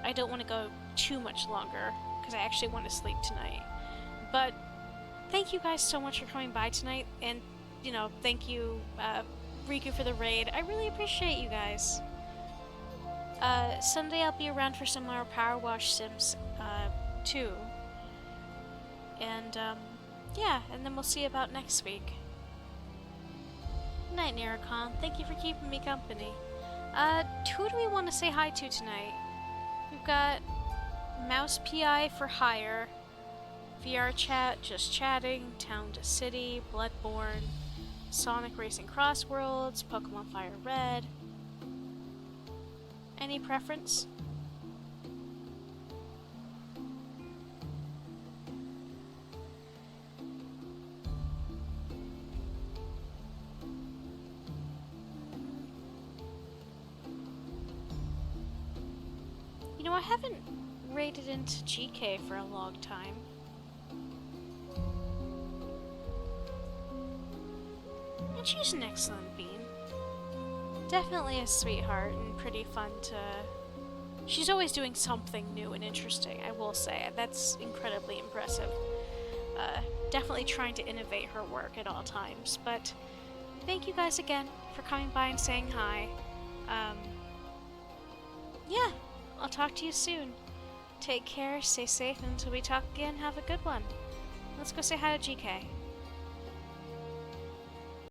I don't want to go too much longer, because I actually want to sleep tonight. But thank you guys so much for coming by tonight, and, you know, thank you, Riku, for the raid. I really appreciate you guys. Sunday I'll be around for some more Power Wash Sims, too. And, yeah, and then we'll see about next week. Night, Naricon. Thank you for keeping me company. Who do we want to say hi to tonight? We've got Mouse PI for Hire, VR Chat, Just Chatting, Town to City, Bloodborne, Sonic Racing Crossworlds, Pokemon Fire Red. Any preference? You know, I haven't raided into GK for a long time. And she's an excellent bean. Definitely a sweetheart and pretty fun to... She's always doing something new and interesting, I will say. That's incredibly impressive. Definitely trying to innovate her work at all times. But thank you guys again for coming by and saying hi. Yeah, I'll talk to you soon. Take care, stay safe, and until we talk again, have a good one. Let's go say hi to GK.